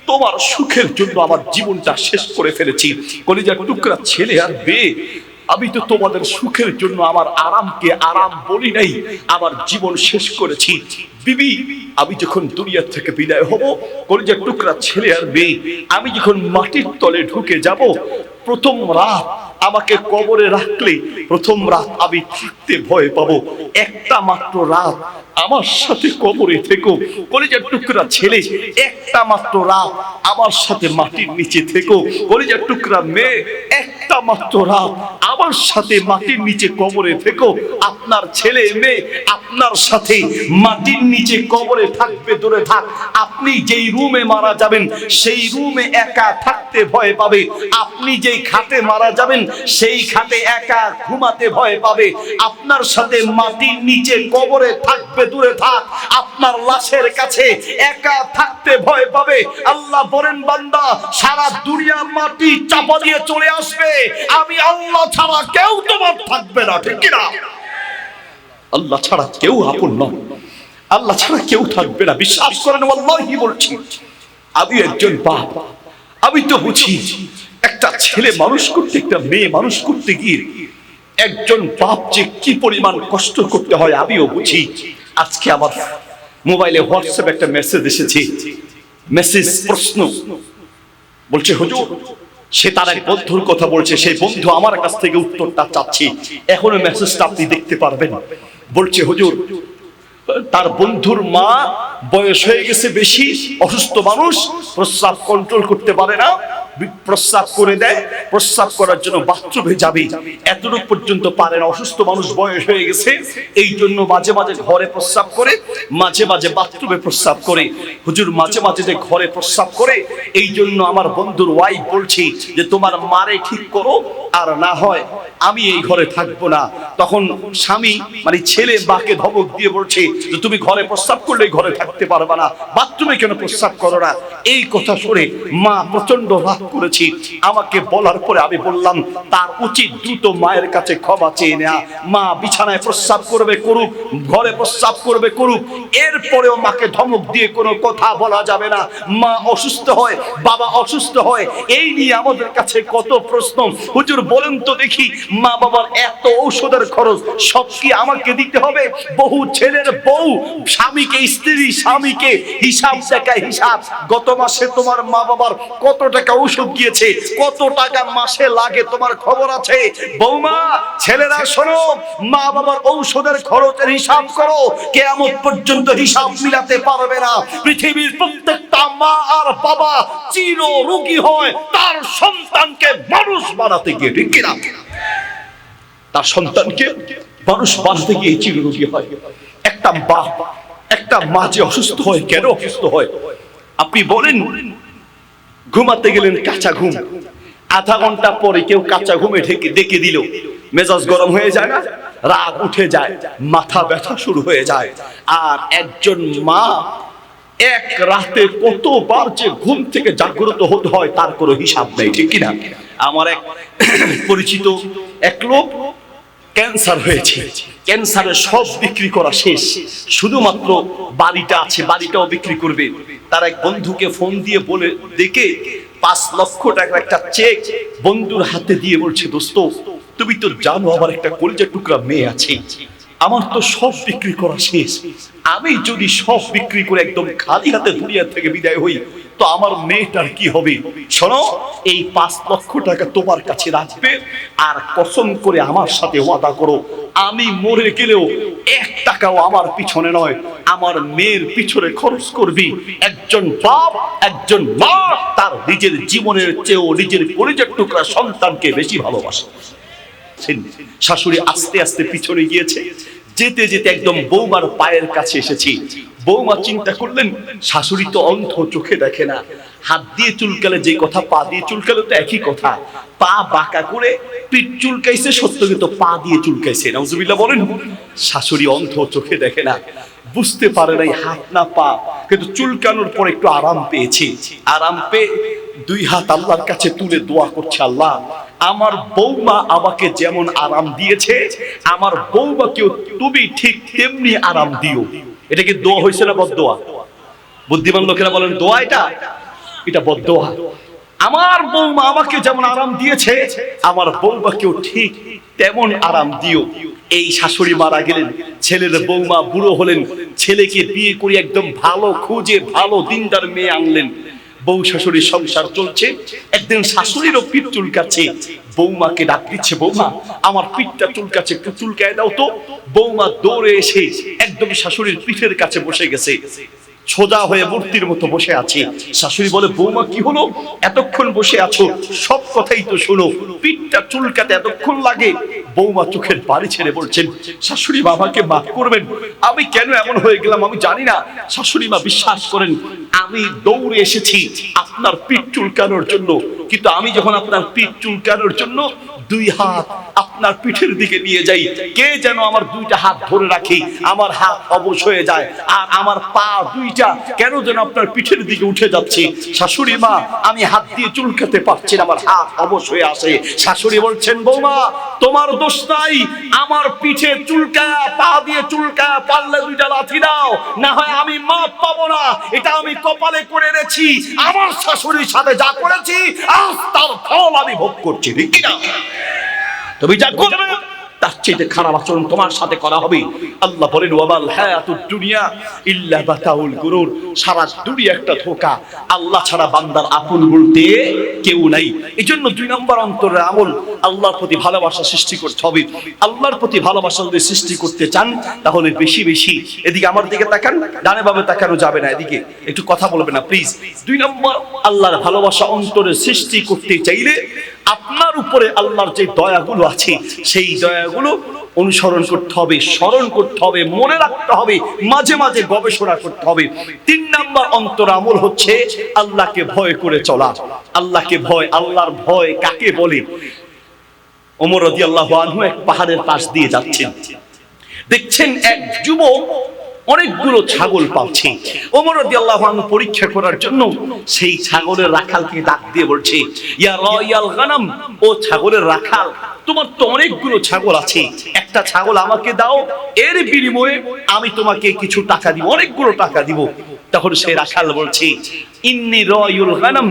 তোমার সুখের জন্য আমার জীবনটা শেষ করে ফেলেছি। কলিজার টুকরা ছেলে আর মেয়ে, আমি তো তোমাদের সুখের জন্য আমার আরামকে আরাম বলি নাই, আমার জীবন শেষ করেছি। বিবি আমি যখন দুনিয়া থেকে বিদায় হব, কলিজার টুকরা ছেলে আর মেয়ে, আমি যখন মাটির তলে ঢুকে যাব, প্রথম রাত আমাকে কবরে রাখলে প্রথম রাত আমি থাকতে ভয় পাবো। একটা মাত্র রাত আমার সাথে কবরে থেকো কলিজার টুকরা ছেলে, একটা মাত্র রাত আমার সাথে মাটির নিচে থেকো কলিজার টুকরা মেয়ে, একটা মাত্র রাত আমার সাথে মাটির নিচে কবরে থেকো। আপনার ছেলে মেয়ে আপনার সাথে মাটির নিচে কবরে থাকবে দূরে থাক, আপনি যেই রুমে মারা যাবেন সেই রুমে একা থাকতে ভয় পাবে, আপনি যেই খাটে মারা যাবেন সেই খাটে একা ঘুমাতে ভয় পাবে, আপনার সাথে মাটির নিচে কবরে থাকবে দূরে থাক, আপনার লাশের কাছে একা থাকতে ভয় পাবে। আল্লাহ বলেন বান্দা সারা দুনিয়া মাটি চাপা দিয়ে চলে আসবে, আমি আল্লাহ ছাড়া কেউ তোমার থাকবে না, ঠিক কি না? আল্লাহ ছাড়া কেউ আপন নয়, আল্লাহ ছাড়া কেউ থাকবে না, বিশ্বাস করেন। আল্লাহই বলছি, আমি একজন বাপ, আমি তো বুঝি একটা ছেলে মানুষ করতে, একটা মেয়ে মানুষ করতে গিয়ে একজন বাপ যে কি পরিমাণ কষ্ট করতে হয় আমিও বুঝি। আজকে আমার মোবাইলে হোয়াটসঅ্যাপ একটা মেসেজ এসেছে, মেসেজ প্রশ্ন বলছে হুজুর, সে তার এক বন্ধুর কথা বলছে, সেই বন্ধু আমার কাছ থেকে উত্তরটা চাচ্ছে, এখনো মেসেজটা আপনি দেখতে পারবেন। বলছে হুজুর, তার বন্ধুর মা বয়স হয়ে গেছে বেশি, অসুস্থ মানুষ, প্রস্রাব কন্ট্রোল করতে পারে না, প্রস্রাব করে দেয়, প্রস্রাব করার জন্য বাথরুমে যাবে, এতটুকু পর্যন্ত পারে না, অসুস্থ মানুষ বয়স হয়ে গেছে, এই জন্য মাঝে মাঝে ঘরে প্রস্রাব করে, মাঝে মাঝে বাথরুমে প্রস্রাব করে। হুজুর মাঝে মাঝে যে ঘরে প্রস্রাব করে, এই জন্য আমার বন্ধুর ওয়াইফ বলছি যে তোমার মারে ঠিক করো, আর না হয় আমি এই ঘরে থাকবো না। তখন স্বামী মানে ছেলে মাকে ধমক দিয়ে বলছে যে তুমি ঘরে প্রস্রাব করলে ঘরে থাকতে পারবে না, বাথরুমে কেন প্রস্রাব করো না। এই কথা শুনে মা প্রচন্ড রাগ করেছি, আমাকে বলার পরে আমি বললাম তার উচিত দ্রুত মায়ের কাছে ক্ষমা চেয়ে নেওয়া। মা বিছানায় প্রস্রাব করবে করুক, ঘরে প্রস্রাব করবে করুক, এরপরেও মাকে ধমক দিয়ে কোনো কথা বলা যাবে না। মা অসুস্থ হয়, বাবা অসুস্থ হয়, এই নিয়ে আমাদের কাছে কত প্রশ্ন। হুজুর বলেন তো দেখি, মা বাবার এত ঔষধের খরচ সব কি আমাকে দিতে হবে? বহু ছেলের বউ স্বামীকে, স্ত্রী স্বামীকে হিসাব দেখায়, হিসাব গত মাসে তোমার মা বাবার কত টাকা ঔষধ গিয়েছে, কত টাকা মাসে লাগে তোমার খবর আছে? বৌমা ছেলেরা শোনো, মা বাবার ঔষধের খরচের হিসাব করো, কিয়ামত পর্যন্ত হিসাব মিলাতে পারবে না। পৃথিবীর প্রত্যেকটা মা আর বাবা চির রোগী হয় তার সন্তানকে মানুষ বানাতে গিয়ে, ঠিক কিনা? তার সন্তানকে মানুষ বানাতে গিয়ে চির রোগী হয়। একটা বাপ একটা মা যে অসুস্থ হয়, কেন অসুস্থ হয় আপনি বলেন? ঘুমাতে গেলেন কাঁচা ঘুম, আধা ঘন্টা পরে কেউ কাঁচা ঘুমে ডেকে দিল, মেজাজ গরম হয়ে যায় না, রাগ উঠে যায়, মাথা ব্যথা শুরু হয়ে যায়। আর একজন মা এক রাতে কতবার যে ঘুম থেকে জাগ্রত হতে হয় তার কোনো হিসাব নেই, ঠিক কিনা? আমার এক পরিচিত এক লোক ক্যান্সার হয়েছে, ক্যান্সারের সব বিক্রি করা শেষ, শুধুমাত্র বাড়িটা আছে, বাড়িটাও বিক্রি করবে। তার এক বন্ধুকে ফোন দিয়ে বলে ডেকে 5 লক্ষ টাকার একটা চেক বন্ধুর হাতে দিয়ে বলছে, দোস্ত তুমি তো জানো আমার একটা কলিজার টুকরা মেয়ে আছে, আমার তো সব বিক্রি করা শেষ, আমি যদি সব বিক্রি করে একদম খালি হাতে দুনিয়া থেকে বিদায় হই তো আমার মেয়েটার কি হবে? শোনো, এই 5 লক্ষ টাকা তোমার কাছে রাখবে, আর কসম করে আমার সাথে ওয়াদা করো, আমি মরে গেলেও 1 টাকাও আমার পিছনে নয়, আমার মেয়ের পিছনে খরচ করবি। একজন বাপ একজন মা তার নিজের জীবনের চেয়েও নিজের কলিজার টুকরা সন্তানকে বেশি ভালোবাসে। শাশুড়ি আস্তে আস্তে পিছনে গিয়েছে, যেতে যেতে একদম বৌমার পায়ের কাছে এসেছি। বৌমা চিন্তা করলেন শাশুড়ি তো অন্ধ, চোখে দেখে না, হাত দিয়ে চুলকালে যে কথা, পা দিয়ে চুলকালে তো একই কথা। পা বাঁকা করে পিঠ চুলকাইছে সত্য, কিন্তু পা দিয়ে চুলকাইছে। নাউজুবিল্লাহ বলেন। শাশুড়ি অন্ধ, চোখে দেখে না, বুঝতে পারে নাই হাত না পা, কিন্তু চুলকানোর পর একটু আরাম পেয়েছে। আরাম পেয়ে দুই হাত আল্লাহর কাছে তুলে দোয়া করছে, আল্লাহ আমার বৌমা আমাকে যেমন আরাম দিয়েছে, আমার বৌমাকেও তুমি ঠিক তেমনি আরাম দিও। এটা কি দোয়া হয়েছে না বদদোয়া? বুদ্ধিমান লোকেরা বলেন দোয়া, এটা বদদোয়া। আমার বৌমা আমাকে যেমন আরাম দিয়েছে, আমার বৌমাকেও ঠিক তেমন আরাম দিও। এই শাশুড়ি মারা গেলেন, ছেলের বৌমা বুড়ো হলেন, ছেলেকে বিয়ে করে একদম ভালো খুঁজে ভালো দিনদার মেয়ে আনলেন। বউ শাশুড়ির সংসার চলছে। একদিন শাশুড়িরও পিঠ চুলকাচ্ছে, বৌমাকে ডাক দিচ্ছে, বৌমা আমার পিঠটা চুলকাচ্ছে, একটু চুলকায় দাও তো। বৌমা দৌড়ে এসে একদম শাশুড়ির পিঠের কাছে বসে গেছে, সোজা হয়ে মূর্তির মতো বসে আছে। শাশুড়ি বলে, বৌমা কি হলো, এতক্ষণ বসে আছো, সব কথাই তো শোনো, পিঠটা চুলকাতে এতক্ষণ লাগে? বৌমা চোখের পানি ছেড়ে বলছেন, শাশুড়ি বাবাকে মাফ করবেন, আমি কেন এমন হয়ে গেলাম আমি জানি না। শাশুড়ি মা বিশ্বাস করেন, আমি দৌড়ে এসেছি আপনার পিঠ চুলকানোর জন্য, কিন্তু আমি যখন আপনার পিঠ চুলকানোর জন্য দুই হাত আপনার পিঠের দিকে নিয়ে যাই, কে যেন আমার দুইটা হাত ধরে রাখি, আমার হাত অবশ হয়ে যায়, আর আমার পা দুইটা কেন যেন আপনার পিঠের দিকে উঠে যাচ্ছে। শাশুড়ি মা আমি হাত দিয়ে চুলকাতে পারছি না, আমার হাত অবশ হয়ে আসে। শাশুড়ি বলছেন, বৌমা তোমার দোষ নাই, আমার পিঠে চুলকায়া পা দিয়ে চুলকায়া পারলে দুইটা লাথি দাও, না হয় আমি মাপ পাবো না। এটা আমি কপালে করে এনেছি, আমার শাশুড়ির সাথে যা করেছি আজ তার ফল আমি ভোগ করছি, ঠিক কিনা? তুমি যা করবে তার চেয়ে খারাপ আচরণ তোমার সাথে করা হবে। আল্লাহ বলেন, ওয়ামাল হায়াতুদ দুনিয়া ইল্লা বাতাউল গুরুর, সারা দুনিয়া একটা ধোঁকা, আল্লাহ ছাড়া বান্দার আপন বলতে কেউ নাই। এজন্য দুই নম্বর অন্তরের আমল, আল্লাহর প্রতি ভালোবাসা সৃষ্টি করতে হবে। আল্লাহর প্রতি ভালোবাসা যদি সৃষ্টি করতে চান তাহলে বেশি বেশি, এদিকে আমার দিকে তাকান, ডানে বামে তাকানো যাবে না, এদিকে একটু কথা বলবে না প্লিজ। দুই নম্বর, আল্লাহর ভালোবাসা অন্তরে সৃষ্টি করতে চাইলে আপনার উপরে আল্লাহর যে দয়াগুলো আছে সেই দয়াগুলো অনুসরণ করতে হবে, স্মরণ করতে হবে, মনে রাখতে হবে, মাঝে মাঝে গবেষণা করতে হবে। তিন নাম্বার অন্তর আমল হচ্ছে আল্লাহকে ভয় করে চলা। আল্লাহকে ভয়, আল্লাহর ভয় কাকে বলে? ওমর রাদিয়াল্লাহু আনহু এক পাহাড়ের পাশ দিয়ে যাচ্ছেন, দেখছেন এক যুবক অনেকগুলো ছাগল পালছে। ওমর রাদিয়াল্লাহু আনহু পরীক্ষা করার জন্য সেই ছাগলের রাখালকে ডাক দিয়ে বলছে, ইয়া রায়াল গানাম, ও ছাগলের রাখাল, তোমার তো অনেকগুলো ছাগল আছে, একটা ছাগল আমাকে দাও, এর বিনিময়ে আমি তোমাকে কিছু টাকা দিব, অনেকগুলো টাকা দিব। তখন সেই রাখাল বলছে, ইন্নী রায়ুল গানাম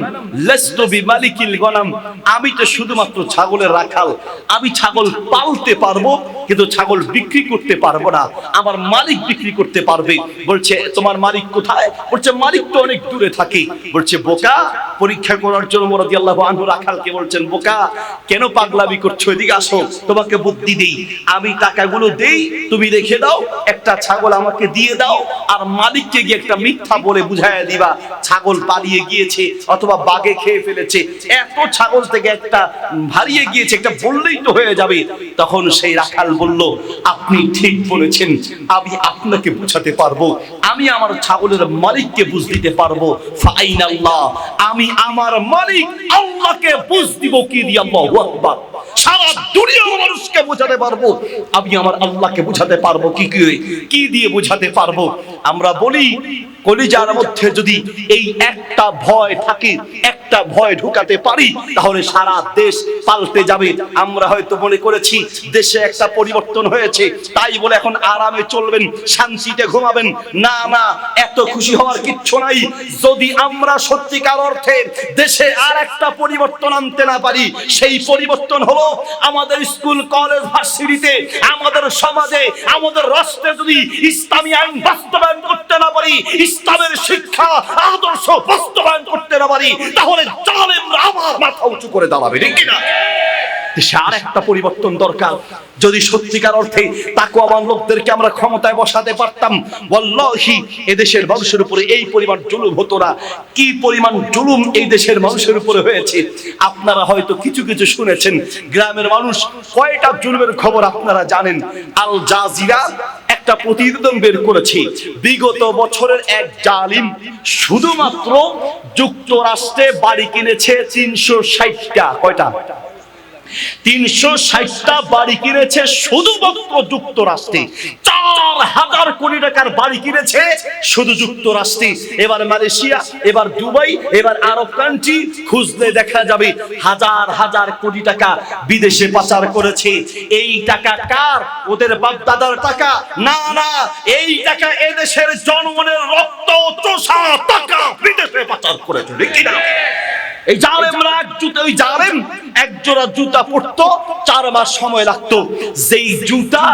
লাস্তু বিমালিকিল গানাম, আমি তো শুধুমাত্র ছাগলের রাখাল, আমি ছাগল পালতে পারবো কিন্তু ছাগল বিক্রি করতে পারবো না, আমার মালিক বিক্রি করতে পারবে। বলছে, তোমার মালিক কোথায়? বলছে, মালিক তো অনেক দূরে থাকে। বলছে, বোকা, পরীক্ষা করার জন্য ওমর রাদিয়াল্লাহু আনহু রাখালকে বলছেন, বোকা কেন পাগলামি করছো, এদিকে আসো, তোমাকে বুদ্ধি দেই, আমি টাকাগুলো দেই, তুমি রেখে দাও, একটা ছাগল আমাকে দিয়ে দাও, আর মালিককে গিয়ে একটা মিথ্যা বলে বুঝাইয়া দিবা ছাগল পালিয়ে গিয়েছে অথবা বাঘে খেয়ে ফেলেছে, এত ছাগল থেকে একটা হারিয়ে গিয়েছে, একটা বললেই তো হয়ে যাবে। তখন সেই রাখাল বলল, আপনি ঠিক বলেছেন, আমি আপনাকে বুঝাতে পারবো, আমি আমার ছাগলের মালিককে বুঝ দিতে পারবো। ফাইনাল্লাহ, আমি আমার মালিক আল্লাহকে বুঝ দিব কি দিয়ে? আল্লাহু আকবার। সারা দুনিয়ার মানুষকে বোঝাতে পারবো, আমি আমার আল্লাহকে বোঝাতে পারবো কি দিয়ে বোঝাতে পারবো? আমরা বলি, কলিজার মধ্যে যদি এই একটা ভয় থাকে, একটা ভয় ঢুকাতে পারি, তাহলে সারা দেশ পাল্টে যাবে। আমরা হয়তো মনে করেছি দেশে একটা পরিবর্তন হয়েছে, তাই বলে এখন আরামে চলবেন, শান্তিতে ঘুমাবেন। না না, এত খুশি হওয়ার কিচ্ছু নাই। যদি আমরা সত্যিকার অর্থে দেশে আর একটা পরিবর্তন আনতে না পারি, সেই পরিবর্তন হলো আমাদের স্কুল কলেজ ভার্সিটিতে, আমাদের সমাজে, আমাদের রাষ্ট্রে যদি ইসলামী আইন বাস্তবায়ন করতে না পারি, ইসলামের শিক্ষা আদর্শ বাস্তবায়ন করতে না পারি, তাহলে জালেমরা আমার মাথা উঁচু করে দাঁড়াবে, ঠিক কিনা? দেশে আর একটা পরিবর্তন দরকার। যদি সত্যিকার অর্থে তাকওয়াবান লোকদেরকে আমরা ক্ষমতায় বসাতে পারতাম, ওয়াল্লাহি এদেশের মানুষের উপরে এই পরিমাণ জুলুম হতো না। কি পরিমাণ জুলুম এই দেশের মানুষের উপরে হয়েছে আপনারা হয়তো কিছু কিছু শুনেছেন। গ্রামের মানুষ কয়টা জুলুমের খবর আপনারা জানেন। আল জাজিরা একটা প্রতিবেদন বের করেছে, বিগত বছরের এক জালিম শুধুমাত্র যুক্তরাষ্ট্রে বাড়ি কিনেছে 360টা। কয়টা? 360টা বাড়ি কিনেছে শুধুমাত্র যুক্তরাষ্ট্রে। 4000 কোটি টাকার বাড়ি কিনেছে শুধু যুক্তরাষ্ট্রে। এবার মালয়েশিয়া, এবার দুবাই, এবার আরব কান্ট্রি খুঁজলে দেখা যাবে হাজার হাজার কোটি টাকা বিদেশে পাচার করেছে। এই টাকা কার? ওদের বাপদাদার টাকা না, না, এই টাকা এদেশের জনগণের রক্ত চোষা টাকা বিদেশে পাচার করেছে। ঠিক কি না? এই জালেমরা ওই জালেম এক জোড়া জুতা পরতো, 4 মাস সময় লাগতো। যেই জুতা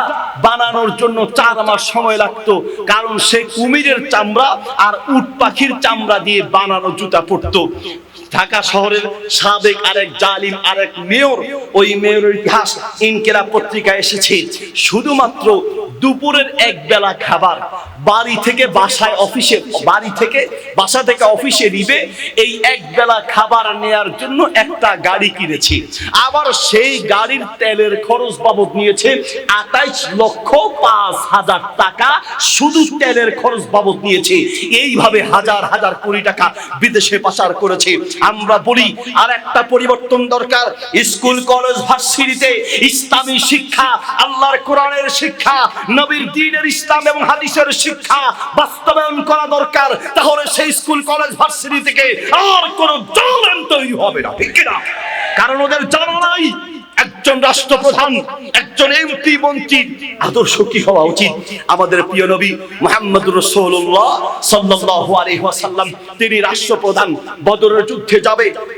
বানানোর জন্য 4 মাস সময় লাগতো, কারণ সে কুমিরের চামড়া আর উট পাখির চামড়া দিয়ে বানানো জুতা পরতো। ঢাকা শহরের সাবেক আরেক জালিম আরেক মেয়র, ওই মেয়রের ইতিহাস ইনকিলাব পত্রিকায় এসেছে। শুধুমাত্র দুপুরের এক বেলা খাবার বাড়ি থেকে বাসায় অফিসে, বাড়ি থেকে বাসা থেকে অফিসে নিবে, এই এক বেলা খাবার নেয়ার জন্য একটা গাড়ি কিনেছে। আবার সেই গাড়ির তেলের খরচ বাবদ নিয়েছে 28,05,000 টাকা, শুধু তেলের খরচ বাবদ নিয়েছে। এইভাবে হাজার হাজার কোটি টাকা বিদেশে পাচার করেছে। আমরা বলি আর একটা পরিবর্তন দরকার। স্কুল কলেজ ভার্সিটিতে ইসলামী শিক্ষা, আল্লাহর কোরআনের শিক্ষা, নবীর দ্বীনের ইসলাম এবং হাদিসের শিক্ষা বাস্তবায়ন করা দরকার। তাহলে সেই স্কুল কলেজ ভার্সিটি থেকে আর কোনো জালেম তৈরি হবে না। ঠিক না? কারণ ওদের জানা নাই একজন রাষ্ট্রপ্রধান, একজন এমপি মন্ত্রী আদর্শ কি হওয়া উচিত। আমাদের প্রিয় নবী মুহাম্মদুর রাসূলুল্লাহ সাল্লাল্লাহু আলাইহি ওয়াসাল্লাম, তিনি রাষ্ট্রপ্রধান। বদরের যুদ্ধে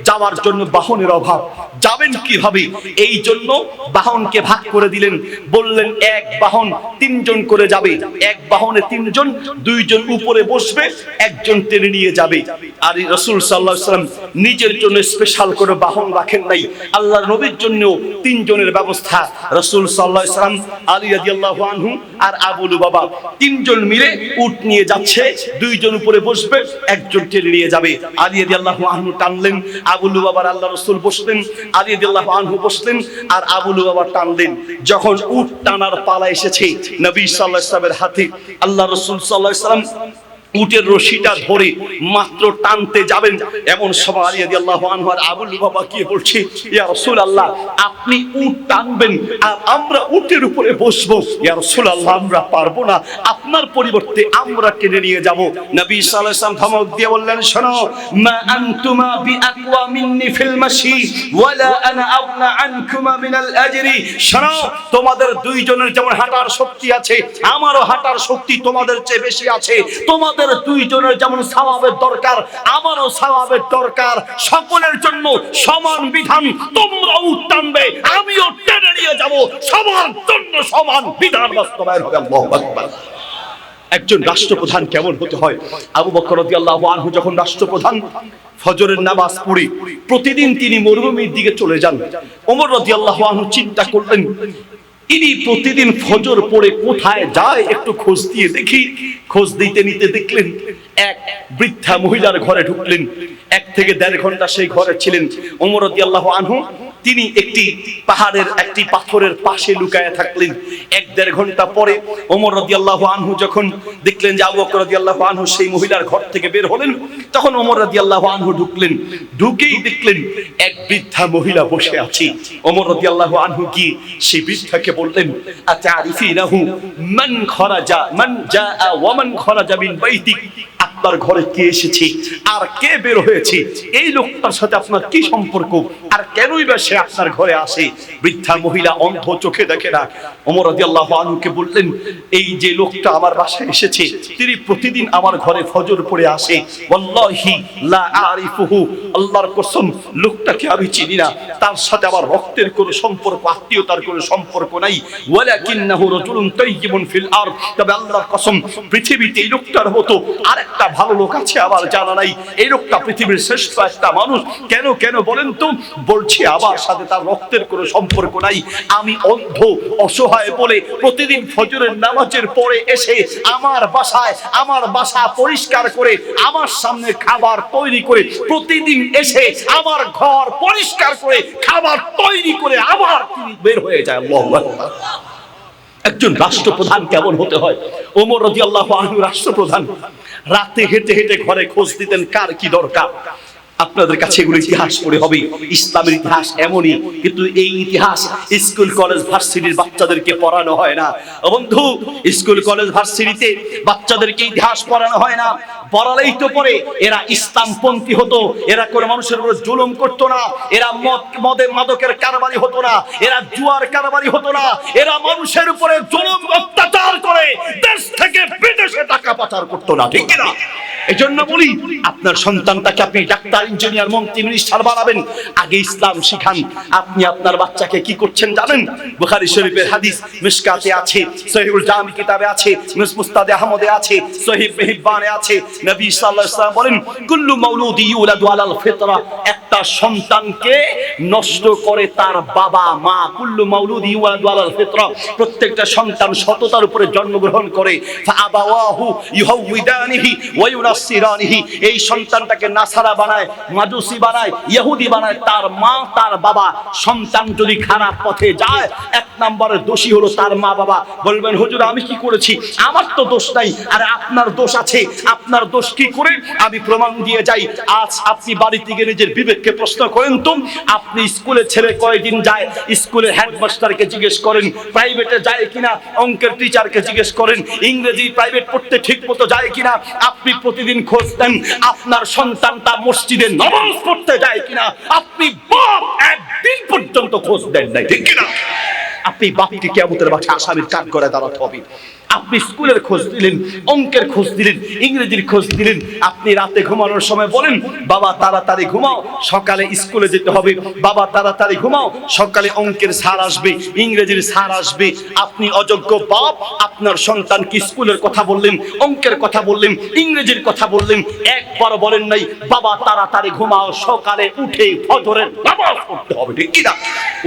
যাওয়ার জন্য বাহনের অভাব, যাবেন কিভাবে? এই জন্য বাহনকে ভাগ করে দিলেন, বললেন এক বাহন 3 জন করে যাবে, এক বাহনে 3 জন, 2 জন উপরে বসবে, একজন টেনে নিয়ে যাবে। আর রাসূল সাল্লাল্লাহু আলাইহি ওয়াসাল্লাম নিজের জন্য স্পেশাল করে বাহন রাখেন নাই, আল্লাহর নবীর জন্য 3 জনের ব্যবস্থা। রাসূল সাল্লাল্লাহু আলাইহি ওয়াসাল্লাম, আলী রাদিয়াল্লাহু আনহু আর আবু লুবাবা 3 জন মিলে উট নিয়ে যাচ্ছে, 2 জন উপরে বসবে, একজন টেনে নিয়ে যাবে। আলী রাদিয়াল্লাহু আনহু টানলেন, আবু লুবাবার আল্লাহ রাসূল বসলেন, আলী রাদিয়াল্লাহু আনহু বসলেন আর আবু লুবাবা টানলেন। যখন উট টানার পালা এসেছে নবী সাল্লাল্লাহু আলাইহি ওয়াসাল্লামের হাতে, আল্লাহ রাসূল সাল্লাল্লাহু আলাইহি ওয়াসাল্লাম উটের রশিটা ধরে মাত্র টানতে যাবেন, এমন সময় আলী রাদিয়াল্লাহু আনহু আর আবু লুবাবা কি বলছে, ইয়া রাসূলুল্লাহ, আপনি উট টানবেন আর আমরা উটের উপরে বসবো। ইয়া রাসূলুল্লাহ, আমরা পারবো না, আপনার পরিবর্তে আমরা টেনে নিয়ে যাব। নবী সাল্লাল্লাহু আলাইহি ওয়াসাল্লাম ধমক দিয়ে বললেন, শোনো, মা আনতুমা বিআকওয়া মিন্নি ফিল মাশি ওয়ালা আনা আগনা আনকুমা মিনাল আজরি। শোনো, তোমাদের 2 জনের যেমন হাঁটার শক্তি আছে, আমারও হাঁটার শক্তি তোমাদের চেয়ে বেশি আছে। তোমাদের 2 জনের যেমন সওয়াবের দরকার, আমারও সওয়াবের দরকার। সকলের জন্য সমান বিধান। তোমরা উট টানবে, আমিও টেনে নিয়ে যাব, সবার জন্য সমান বিধান বাস্তবায়ন হবে। আল্লাহু আকবার। একজন রাষ্ট্রপ্রধান কেমন হতে হয়? আবু বকর রাদিয়াল্লাহু আনহু যখন রাষ্ট্রপ্রধান, ফজরের নামাজ পড়ে প্রতিদিন তিনি মরুভূমির দিকে চলে যান। ওমর রাদিয়াল্লাহু আনহু চিন্তা করলেন, ইনি প্রতিদিন ফজর পড়ে কোথায় যায়, একটু খোঁজ দিয়ে দেখি। খোঁজ দিতে নিতে দেখলেন এক বৃদ্ধা মহিলার ঘরে ঢুকলেন। 1 থেকে 1.5 ঘন্টা সেই ঘরে ছিলেন। ওমর রাদিয়াল্লাহু আনহু তিনি একটি পাহাড়ের একটি পাথরের পাশে লুকায়া থাকলেন। 1-1.5 ঘন্টা পরে ওমর রাদিয়াল্লাহু আনহু যখন দেখলেন যে আবু বকর রাদিয়াল্লাহু আনহু সেই মহিলার ঘর থেকে বের হলেন, তখন ওমর রাদিয়াল্লাহু আনহু ঢুকলেন। ঢুকেই দেখলেন এক বৃদ্ধা মহিলা বসে আছে। ওমর রাদিয়াল্লাহু আনহু কি সেই বৃদ্ধাকে বললেন, আতারিফিনাহু মান খরাজা মান জাআ ওয়া মান খরাজা মিন বাইতিক, আপনার ঘরে কে এসেছে আর কে বের হয়েছে, এই লোকটার সাথে আপনার কি সম্পর্ক, আর কেনই বা সে আপনার ঘরে আসে? বৃদ্ধা মহিলা অন্ধ, চোখে দেখে না। ওমর রাদিয়াল্লাহু আনহুকে বললেন, এই যে লোকটা আমার বাসায় এসেছে, তিনি প্রতিদিন আমার ঘরে ফজর পড়ে আসে। ওয়াল্লাহি লা আরিফুহু, আল্লাহর কসম লোকটাকে আমি চিনি না, তার সাথে আমার রক্তের কোনো সম্পর্ক, আত্মীয়তার কোনো সম্পর্ক নাই। ওয়ালাকিন্নাহু রাজুলুন তাইয়িবুন ফিল আরদ, তবে আল্লাহর কসম পৃথিবীতে এই লোকটার মতো আরেকটা ভালো লোক আছে আমার জানা নাই। এই লোকটা পৃথিবীর শ্রেষ্ঠ একটা মানুষ। কেন কেন বলেন তো? বলছি আমার সাথে তার রক্তের কোনো সম্পর্ক নাই। আমি অন্ধ অসহায় বলে প্রতিদিন ফজরের নামাজের পরে এসে আমার বাসা পরিষ্কার করে, আমার সামনে খাবার তৈরি করে, প্রতিদিন এসে আমার ঘর পরিষ্কার করে খাবার তৈরি করে আবার তিনি বের হয়ে যায়। আল্লাহু আকবার। একজন রাষ্ট্রপ্রধান কেমন হতে হয়। ওমর রাদিয়াল্লাহু আনহু রাষ্ট্রপ্রধান, রাতে হেঁটে হেঁটে ঘরে খোঁজ দিতেন কার কি দরকার। আপনাদের কাছে এগুলো ইতিহাস পড়ে হবে, ইসলামের ইতিহাস এমনই, কিন্তু এই ইতিহাস স্কুল কলেজ ভার্সিটির বাচ্চাদেরকে পড়ানো হয় না। বন্ধু, স্কুল কলেজ ভার্সিটিতে বাচ্চাদেরকে ইতিহাস পড়ানো হয় না। পড়ালেই তো পরে এরা ইসলামপন্থী হতো, এরা কোনো মানুষের উপর জুলুম করতো না, এরা মাদকের কারবারি হতো না, এরা জুয়ার কারবারি হতো না, এরা মানুষের উপরে জুলুম অত্যাচার করে দেশ থেকে বিদেশে টাকা পাচার করতো না, ঠিক কিনা? এজন্য বলি, আপনার সন্তানটাকে আপনি ডাক্তার, ইঞ্জিনিয়ার, মন্ত্রী, মিনিস্টার বানাবেন, আগে ইসলাম শিখান। আপনি আপনার বাচ্চাকে কি করছেন জানেন? বুখারী শরীফের হাদিস মিশকাতে আছে, সহিহুল জামি কিতাবে আছে, মুসনাদে আহমদে আছে, সহিহ ইবনে আছে। নবী সাল্লাল্লাহু আলাইহি ওয়াসাল্লাম বলেন, কুল্লু মাউলুদি ইউলাদু আলাল ফিতরা, একটা সন্তানকে নষ্ট করে তার বাবা মা। কুল্লু মাউলুদি ইউলাদু আলাল ফিতরা, প্রত্যেকটা সন্তান সততার উপরে জন্মগ্রহণ করে। ফাআবাওয়াহু ইউহাউইদানিহি ওয়া ইউনাসসিরানিহি, এই সন্তানটাকে নাসারা বানায়, মাজুসি বানায়, ইহুদি বানায় তার মা তার বাবা। সন্তান যদি খারাপ পথে যায়, এক নম্বরের দোষী হলো তার মা বাবা। বলবেন হুজুর আমি কি করেছি? আমার তো দোষ নাই। আরে আপনার দোষ আছে। আপনার দোষ কি করে? আমি প্রমাণ দিয়ে যাই। আজ আপনি বাড়ি থেকে নিজের বিবেককে প্রশ্ন করেন তো, আপনি স্কুলে ছেলে কয়দিন যায়? স্কুলের হেডমাস্টারকে জিজ্ঞেস করেন, প্রাইভেটে যায় কিনা, অঙ্কের টিচারকে জিজ্ঞেস করেন, ইংরেজি প্রাইভেট পড়তে ঠিক মতো যায় কিনা। আপনি প্রতিদিন খোঁজ দেন আপনার সন্তানটা মসজিদে নামাজ পড়তে যায় কিনা। আপনি বাপ একদিন পর্যন্ত খোঁজ দেন নাই, ঠিক কিনা? আপনি বাপকে কিয়ামতের মাঠে আসামির কাঠ করে দাঁড়াতে হবে। আপনি স্কুলের খোঁজ দিলেন, অঙ্কের খোঁজ দিলেন, ইংরেজির খোঁজ দিলেন। আপনি রাতে ঘুমানোর সময় বলেন, বাবা তাড়াতাড়ি ঘুমাও, সকালে স্কুলে যেতে হবে। বাবা তাড়াতাড়ি ঘুমাও, সকালে অঙ্কের স্যার আসবে, ইংরেজির স্যার আসবে। আপনি অযোগ্য বাপ, আপনার সন্তানকে স্কুলের কথা বললেন, অঙ্কের কথা বললেন, ইংরেজির কথা বললেন, একবার বলেন নাই বাবা তাড়াতাড়ি ঘুমাও, সকালে উঠে ফজরের নামাজ পড়তে হবে, ঠিক কিনা?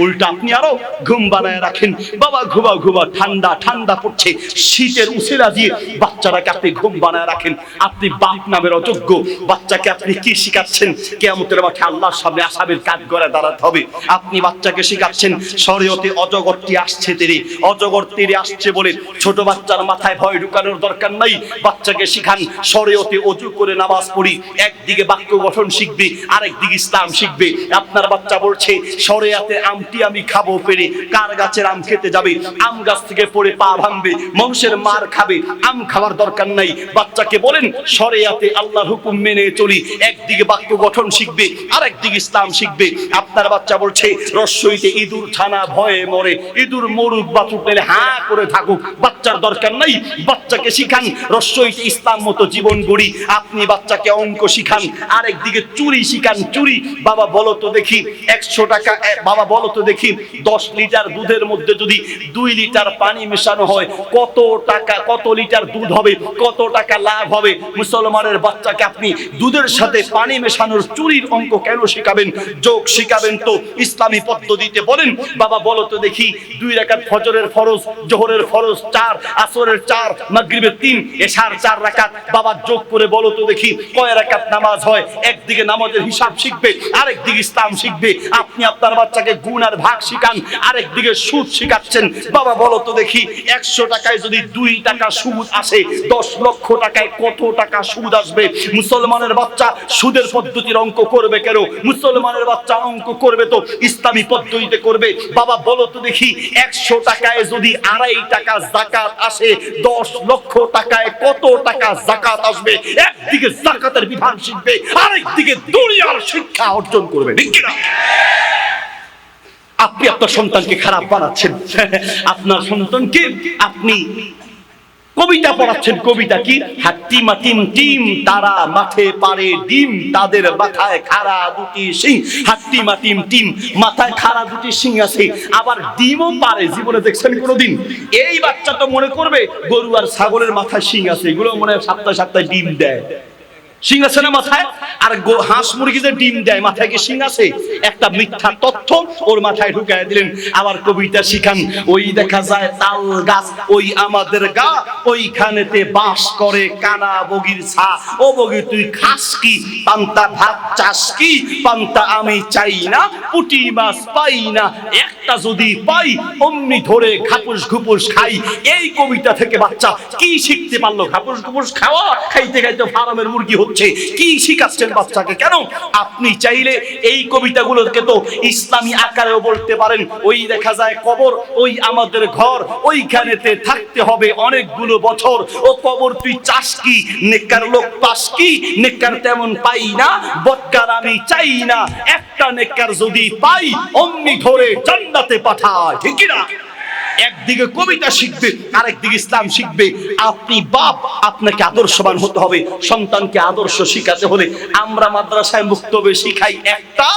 উল্টা আপনি আরো ঘুম বানায় রাখেন, বাবা ঘুমাও ঘুমাও, ঠান্ডা ঠান্ডা পড়ছে, শীতের উসিলা দিয়ে বাচ্চাটাকে আপনি ঘুম বানায় রাখেন। আপনি বাপ নামের অযোগ্য বাচ্চাকে আপনি কি শিখাচ্ছেন? কিয়ামতের মাঠে আল্লাহর সামনে আসামির কাঠ করে দাঁড়াতে হবে। আপনি বাচ্চাকে শিখাচ্ছেন শরীয়তে অজগরটি আসছে তেরে, অজগর তেরে আসছে বলে ছোট বাচ্চার মাথায় ভয় ঢুকানোর দরকার নাই। বাচ্চাকে শিখান শরীয়তে অজু করে নামাজ পড়ি, একদিকে বাক্য গঠন শিখবে, আরেকদিকে ইসলাম শিখবে। আপনার বাচ্চা বলছে শরীয়তে আমটি আমি খাবো পেরে, কার গাছের আম খেতে যাবে? আম গাছ থেকে পড়ে পা ভাঙবে, মানুষের মার খাবে, আম খাওয়ার দরকার নাই। বাচ্চাকে বলেন শরিয়াতে আল্লাহর হুকুম মেনে চলি, একদিকে বাক্য গঠন শিখবে, আরেকদিকে ইসলাম শিখবে। আপনার বাচ্চা বলছে রসইতে ইঁদুর ছানা ভয়ে মরে, ইঁদুর মরুক বাছুক পেলে হাঁ করে থাকুক, বাচ্চার দরকার নাই। বাচ্চাকে শিখান রসইতে ইসলাম মতো জীবন গড়ি। আপনি বাচ্চাকে অঙ্ক শিখান, আরেকদিকে চুরি শিখান, চুরি। বাবা বলো তো দেখি 100 টাকা, বাবা বলো তো দেখি 10 লিটার দুধের মধ্যে যদি 2 লিটার পানি মেশানো হয়, কত টাকা, কত লিটার দুধ হবে, কত টাকা লাভ হবে? মুসলমানের বাচ্চাকে আপনি দুধের সাথে পানি মেশানোর চুরির অঙ্ক কেন শিখাবেন? যোগ শিখাবেন তো ইসলামী পদ্ধতিতে। বলেন বাবা বলো তো দেখি 2 রাকাত ফজরের ফরজ, জোহরের ফরজ 4, আসরের 4, মাগরিবের 3, এশার 4 রাকাত। বাবা যোগ করে বলো তো দেখি কয় রাকাত নামাজ হয়? একদিকে নামাজের হিসাব শিখবে, আরেকদিকে ইসলাম শিখবে। আপনি আপনার বাচ্চাকে গুণ আর ভাগ শিখান, আরেকদিকে সুদ শিখাচ্ছেন। বাবা বলো তো দেখি 100 টাকায় যদি 2 টাকা সুদ আসে, 10 লক্ষ টাকায় কত টাকা সুদ আসবে? মুসলমানের বাচ্চা সুদের পদ্ধতির অঙ্ক করবে কেন? মুসলমানের বাচ্চা অঙ্ক করবে তো ইসলামী পদ্ধতিতে করবে। বাবা বলো তো দেখি 100 টাকায় যদি 2.5 টাকা যাকাত আসে, 10 লক্ষ টাকায় কত টাকা যাকাত আসবে? একদিকে যাকাতের বিধান শিখবে, আরেকদিকে দুনিয়ার শিক্ষা অর্জন করবে, ঠিক কি না? আপনি আপনার সন্তানকে খারাপ বানাচ্ছেন। আপনার সন্তানকে আপনি কবিতা পড়াচ্ছেন। কবিতা কি? হাট্টি মাটিম টিম, তারা মাঠে পারে ডিম, তাদের মাথায় খাড়া 2টি শিং। হাট্টি মাটিম টিম, মাথায় খাড়া 2টি শিং আছে, আবার ডিমও পারে। জীবনে দেখছেন কোনোদিন? এই বাচ্চা তো মনে করবে গরু আর ছাগলের মাথায় শিং আছে, এগুলো মনে হয় সপ্তাহে সপ্তাহে ডিম দেয়। শিং আছে না মাথায়? আর হাঁস মুরগিদের ডিম দেয়, মাথায় কি শিং আছে? একটা মিথ্যা তথ্য ওর মাথায় ঢুকায় দিলেন। আবার কবিতা শিখান, ওই দেখা যায় তাল গাছ, ওই আমাদের গা, ওইখানেতে বাস করে কানা বগির ছা। ও বগি তুই খাস কি? পান্তা ভাত চাস কি? পান্তা আমি চাই না, পুঁটি মাছ পাই না, একটা যদি পাই অমনি ধরে ঘাপুস ঘুপুস খাই। এই কবিতা থেকে বাচ্চা কি শিখতে পারলো? ঘাপুস ঘুপুস খাওয়া, খাইতে খাইতে ফার্মের মুরগি হচ্ছে। কি শিখাচ্ছেন বাচ্চাকে? কেন? আপনি চাইলে এই কবিতাগুলোকে তো ইসলামী আকারেও বলতে পারেন। ওই দেখা যায় কবর, ওই আমাদের ঘর, ওইখানেতে থাকতে হবে অনেকগুলো বছর। ও কবর তুই চাস কি? নেককার লোক পাস কি? নেককার তেমন পাই না, বদকার আমি চাই না। একটা নেককার যদি পাই অমনি ধরে জান্নাতে পাঠায়। ঠিক কি না? একদিকে কবিতা শিখবে, আরেকদিকে ইসলাম শিখবে। আপনি বাপ, আপনাকে আদর্শবান হতে হবে। সন্তানকে আদর্শ শিখাতে হলে আমরা মাদ্রাসায় মুক্তবে শিখাই একটা,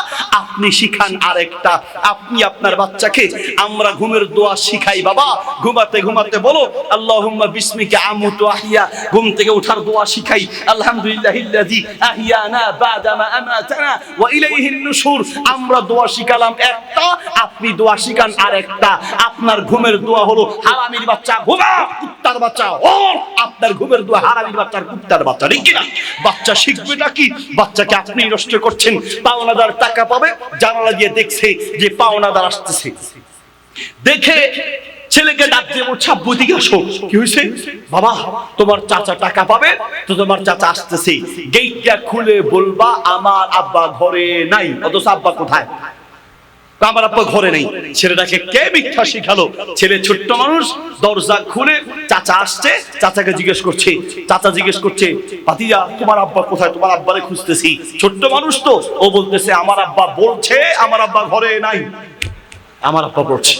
আপনি শিখান আরেকটা। আপনি আপনার বাচ্চাকে আমরা ঘুমের দোয়া শিখাই। বাবা ঘুমাতে ঘুমাতে বলো আল্লাহুম্মা বিসমিকা আমুতু আহিয়া। ঘুম থেকে ওঠার দোয়া শিখাই আলহামদুলিল্লাহিল্লাযী আহিয়ানা বাদা মা আমাতানা ওয়া ইলাইহিন নুশুর। আমরা দোয়া শিখালাম একটা, আপনি দোয়া শিখান আরেকটা। আপনার ঘুমের দোয়া হলো হারামির বাচ্চা ঘুমা, কুত্তার বাচ্চা ও। আপনার ঘুমের দোয়া হারামির বাচ্চার কুত্তার বাচ্চা। ঠিক কি না? বাচ্চা শিখবে নাকি? বাচ্চাকে আপনি নষ্ট করছেন। পাওনাদার টাকা পাবে, জানালা দিয়ে দেখছে যে পাওনাদার আসতেছে, দেখে ছেলেকে ডাক দিয়ে বলছে আব্বু দিকে আসো। কি হয়েছে? বাবা তোমার চাচা টাকা পাবে তো, তোমার চাচা আসতেছে। গেটটা খুলে বলবা আমার আব্বা ঘরে নাই। অথচ আব্বা কোথায়? আমার আব্বা ঘরে নেই। ছেলেটাকে কে মিথ্যা শিখালো? ছেলে ছোট্ট মানুষ, দরজা খুলে চাচা আসছে, চাচাকে জিজ্ঞেস করছে। চাচা জিজ্ঞেস করছে ভাতিজা তোমার আব্বা কোথায়? তোমার আব্বারে খুঁজতেছি। ছোট্ট মানুষ তো, ও বলতেছে আমার আব্বা বলছে আমার আব্বা ঘরে নাই। আমার আব্বা বলছে।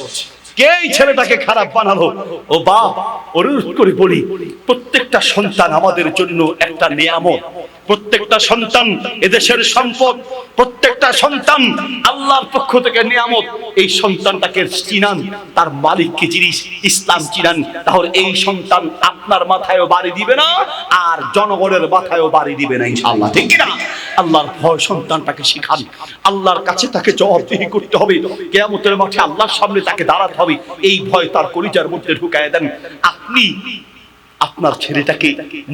কে এই ছেলেটাকে খারাপ বানালো? ও বাপ, অনুরোধ করে বলি, প্রত্যেকটা সন্তান আমাদের জন্য একটা নিয়ামত। প্রত্যেকটা সন্তান এদেশের সম্পদ। প্রত্যেকটা সন্তান আল্লাহর পক্ষ থেকে নিয়ামত। এই সন্তানটাকে চিনান, তার মালিককে জিনিস ইসলাম চিনান, তাহলে এই সন্তান আপনার মাথায়ও বাড়ি দিবে না, আর জনগণের মাথায়ও বাড়ি দিবে না ইনশাআল্লাহ। ঠিক কি না? আল্লাহর ভয় সন্তানটাকে শিখান। আল্লাহর কাছে তাকে জবাবদিহি করতে হবে। কিয়ামতের মাঠে আল্লাহর সামনে তাকে দাঁড়াতে হবে। এই ভয় তার কলিজার মধ্যে ঢুকায় দেন। আপনি আপনার ছেলেটাকে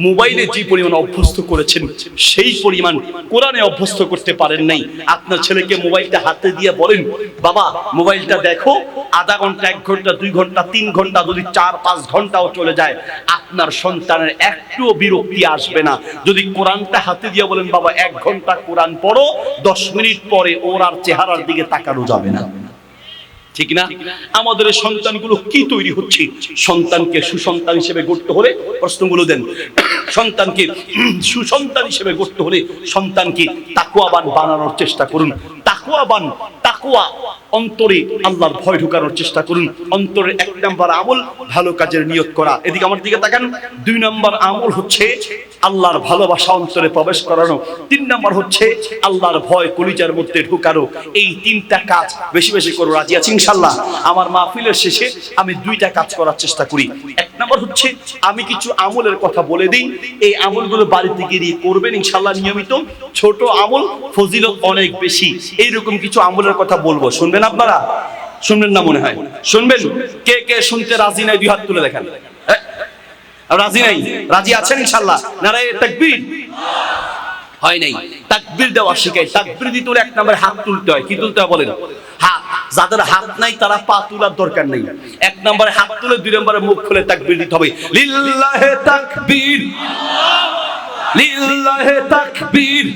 মোবাইলে যে পরিমাণ অভ্যস্ত করেছেন সেই পরিমাণ কোরআনে অভ্যস্ত করতে পারেন নাই। আপনার ছেলেকে মোবাইলটা হাতে দিয়ে বলেন বাবা মোবাইলটা দেখো, আধা ঘন্টা, 1 ঘন্টা, 2 ঘন্টা, 3 ঘন্টা, যদি 4-5 ঘন্টাও চলে যায় আপনার সন্তানের একটুও বিরক্তি আসবে না। যদি কোরআনটা হাতে দিয়ে বলেন বাবা 1 ঘন্টা কোরআন পড়ো, 10 মিনিট পরে ওর আর চেহারার দিকে তাকানো যাবে না। ঠিক না? আমাদের সন্তানগুলো কি তৈরি হচ্ছে? সন্তানকে সুসন্তান হিসেবে গড়তে হলে প্রশ্নগুলো দেন। সন্তানকে সুসন্তান হিসেবে গড়তে হলে সন্তানকে তাকওয়াবান বানানোর চেষ্টা করুন। তাকওয়াবান, তাকওয়া অন্তরে আল্লাহর ভয় ঢুকানোর চেষ্টা করুন। অন্তরের 1 নম্বর আমল ভালো কাজের নিয়ত করা। এদিকে আমার দিকে তাকান। 2 নম্বর আমল হচ্ছে আল্লাহর ভালোবাসা অন্তরে প্রবেশ করানো। 3 নম্বর হচ্ছে আল্লাহর ভয় কলিজার মধ্যে ঢুকানো। এই 3টা কাজ বেশি বেশি করো। রাজি আছি ইনশাআল্লাহ? আমার মাহফিলের শেষে আমি 2টা কাজ করার চেষ্টা করি। 1 নম্বর হচ্ছে আমি কিছু আমলের কথা বলে দিই, এই আমলগুলো বাড়িতে গিয়ে করবেন ইনশাআল্লাহ নিয়মিত। ছোট আমল, ফজিলত অনেক বেশি। এইরকম কিছু আমলের কথা বলবো, শুনবেন আপনারা? শুনবেন না মনে হয়? শুনবেন? কে কে শুনতে রাজি নাই 2 হাত তুলে দেখান। রাজি নাই? রাজি আছেন ইনশাআল্লাহ? নারায়ে তাকবীর। হয় নাই? তাকবীর দেওয়া শিখাই। তাকবীর দিতে হলে 1 নম্বরে হাত তুলতে হয়। কি তুলতে হয় বলেন? হাত। যাদের হাত নাই তারা পা তোলার দরকার নেই। 1 নম্বরে হাত তুলে 2 নম্বরে মুখ খুলে তাকবীর দিতে হবে। লিল্লাহে তাকবীর, লিল্লাহে তাকবীর।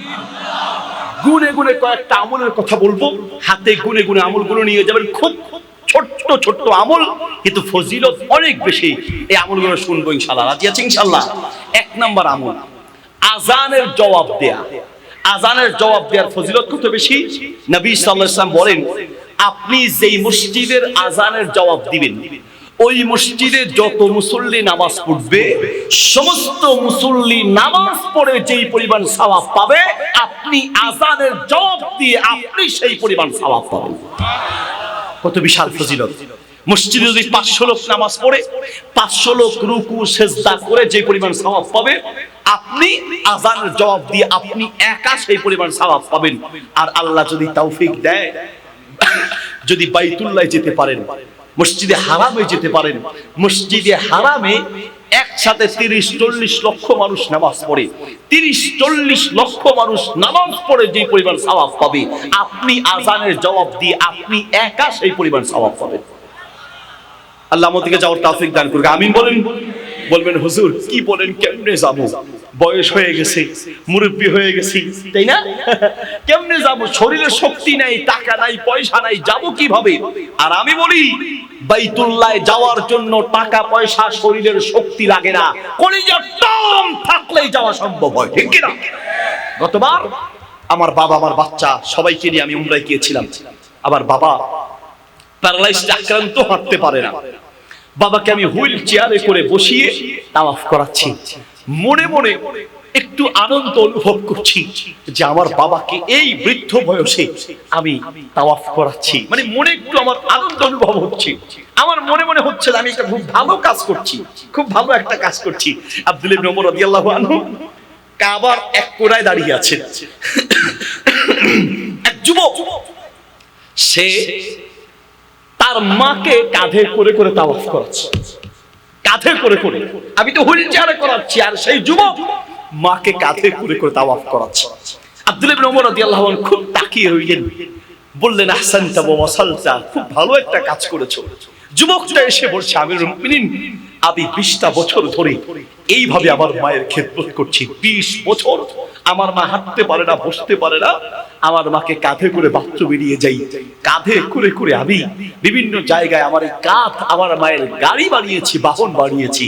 গুনে গুনে কয়েকটা আমলের কথা বলবো, হাতে গুনে গুনে আমলগুলো নিয়ে যাবেন। খুব ছোট্ট ছোট্ট আমল, কিন্তু ফজিলত অনেক বেশি। এই আমলগুলো শুনবো ইনশাআল্লাহ। রাজি আছি ইনশাআল্লাহ? 1 নম্বর আমল আযানের জবাব দেয়া। আযানের জবাব দেওয়ার ফজিলত কত বেশি! নবী সাল্লাল্লাহু আলাইহি ওয়াসাল্লাম বলেন আপনি যেই মসজিদের আযানের জবাব দিবেন ওই মসজিদে যত মুসল্লি নামাজ পড়বে সমস্ত মুসল্লি নামাজ পড়ে যেই পরিমাণ সওয়াব পাবে, আপনি আযানের জবাব দিয়ে আপনি সেই পরিমাণ সওয়াব পাবেন। কত বিশাল ফজিলত! মসজিদে যদি 500 লোক নামাজ পড়ে 500 লোক রুকু সিজদা করে যে পরিমাণ সওয়াব পাবে, আপনি আযানের জবাব দিয়ে আপনি একা সেই পরিমাণ সওয়াব পাবেন। আর আল্লাহ যদি তৌফিক দেয়, যদি বাইতুল্লাহ যেতে পারেন, মসজিদে হারামে যেতে পারেন, মসজিদে হারামে একসাথে 30-40 লক্ষ মানুষ নামাজ পড়ে, 30-40 লক্ষ মানুষ নামাজ পড়ে যে পরিমাণ সওয়াব পাবে, আপনি আজানের জবাব দিয়ে আপনি একা সেই পরিমাণ সওয়াব পাবেন। আল্লাহ আমাদেরকে যাওয়ার তৌফিক দান করুক, আমিন বলেন। বলবেন হুজুর কি বলেন, কেমনে যাবো, বয়স হয়ে গেছে, মুরব্বী হয়ে গেছি, তাই না? কেমনে যাবো, শরীরে শক্তি নাই, টাকা নাই, পয়সা নাই, যাবো কিভাবে? আর আমি বলি বাইতুল্লাহ যাওয়ার জন্য টাকা পয়সা শরীরের শক্তি লাগে না, কলিজার টান থাকলেই যাওয়া সম্ভব হয়, ঠিক কি না? গতবার আমার বাবা আমার বাচ্চা সবাইকে নিয়ে আমি উমরায় গিয়েছিলাম। আমার বাবা প্যারালাইজড আক্রান্ত, হাঁটতে পারে না। বাবাকে আমি হুইল চেয়ারে করে বসিয়ে তাওয়াফ করাচ্ছি। মনে মনে একটু আনন্দ অনুভব করছি যে আমার বাবাকে এই বৃদ্ধ বয়সে আমি তাওয়াফ করাচ্ছি, মানে মনে একটু আমার আনন্দ অনুভব হচ্ছে। আমার মনে মনে হচ্ছে আমি একটা খুব ভালো কাজ করছি, খুব ভালো একটা কাজ করছি। আব্দুল্লাহ ইবনে ওমর রাদিয়াল্লাহু আনহু কাবার এক কোণায় দাঁড়িয়ে আছেন। এক যুবক, সে তার মাকে কাঁধে করে করে তাওয়াফ করাচ্ছে, কাঁধে করে করে। আমি তো হুইল চেয়ারে করাচ্ছি, আর সেই যুবক মাকে কাঁধে করে করে তাওয়াফ করাচ্ছে। আব্দুল্লাহ ইবনে ওমর রাদিয়াল্লাহু আনহু খুব তাকিয়ে রইলেন, বললেন আহসানতা ওয়া ওয়াসালতা, খুব ভালো একটা কাজ করেছো। যুবকটা এসে বলছে, আমিরুল মুমিনিন, আমি 20টা বছর ধরে এইভাবে আমার মায়ের খেদমত করছি। 20 বছর আমার মা হাঁটতে পারে না, বসতে পারে না, আমার মাকে কাঁধে করে বাথরুমে নিয়ে যাই, কাঁধে করে করে আমি বিভিন্ন জায়গায় আমার এই কাঁধ আমার মায়ের গাড়ি বানিয়েছি, বাহন বানিয়েছি।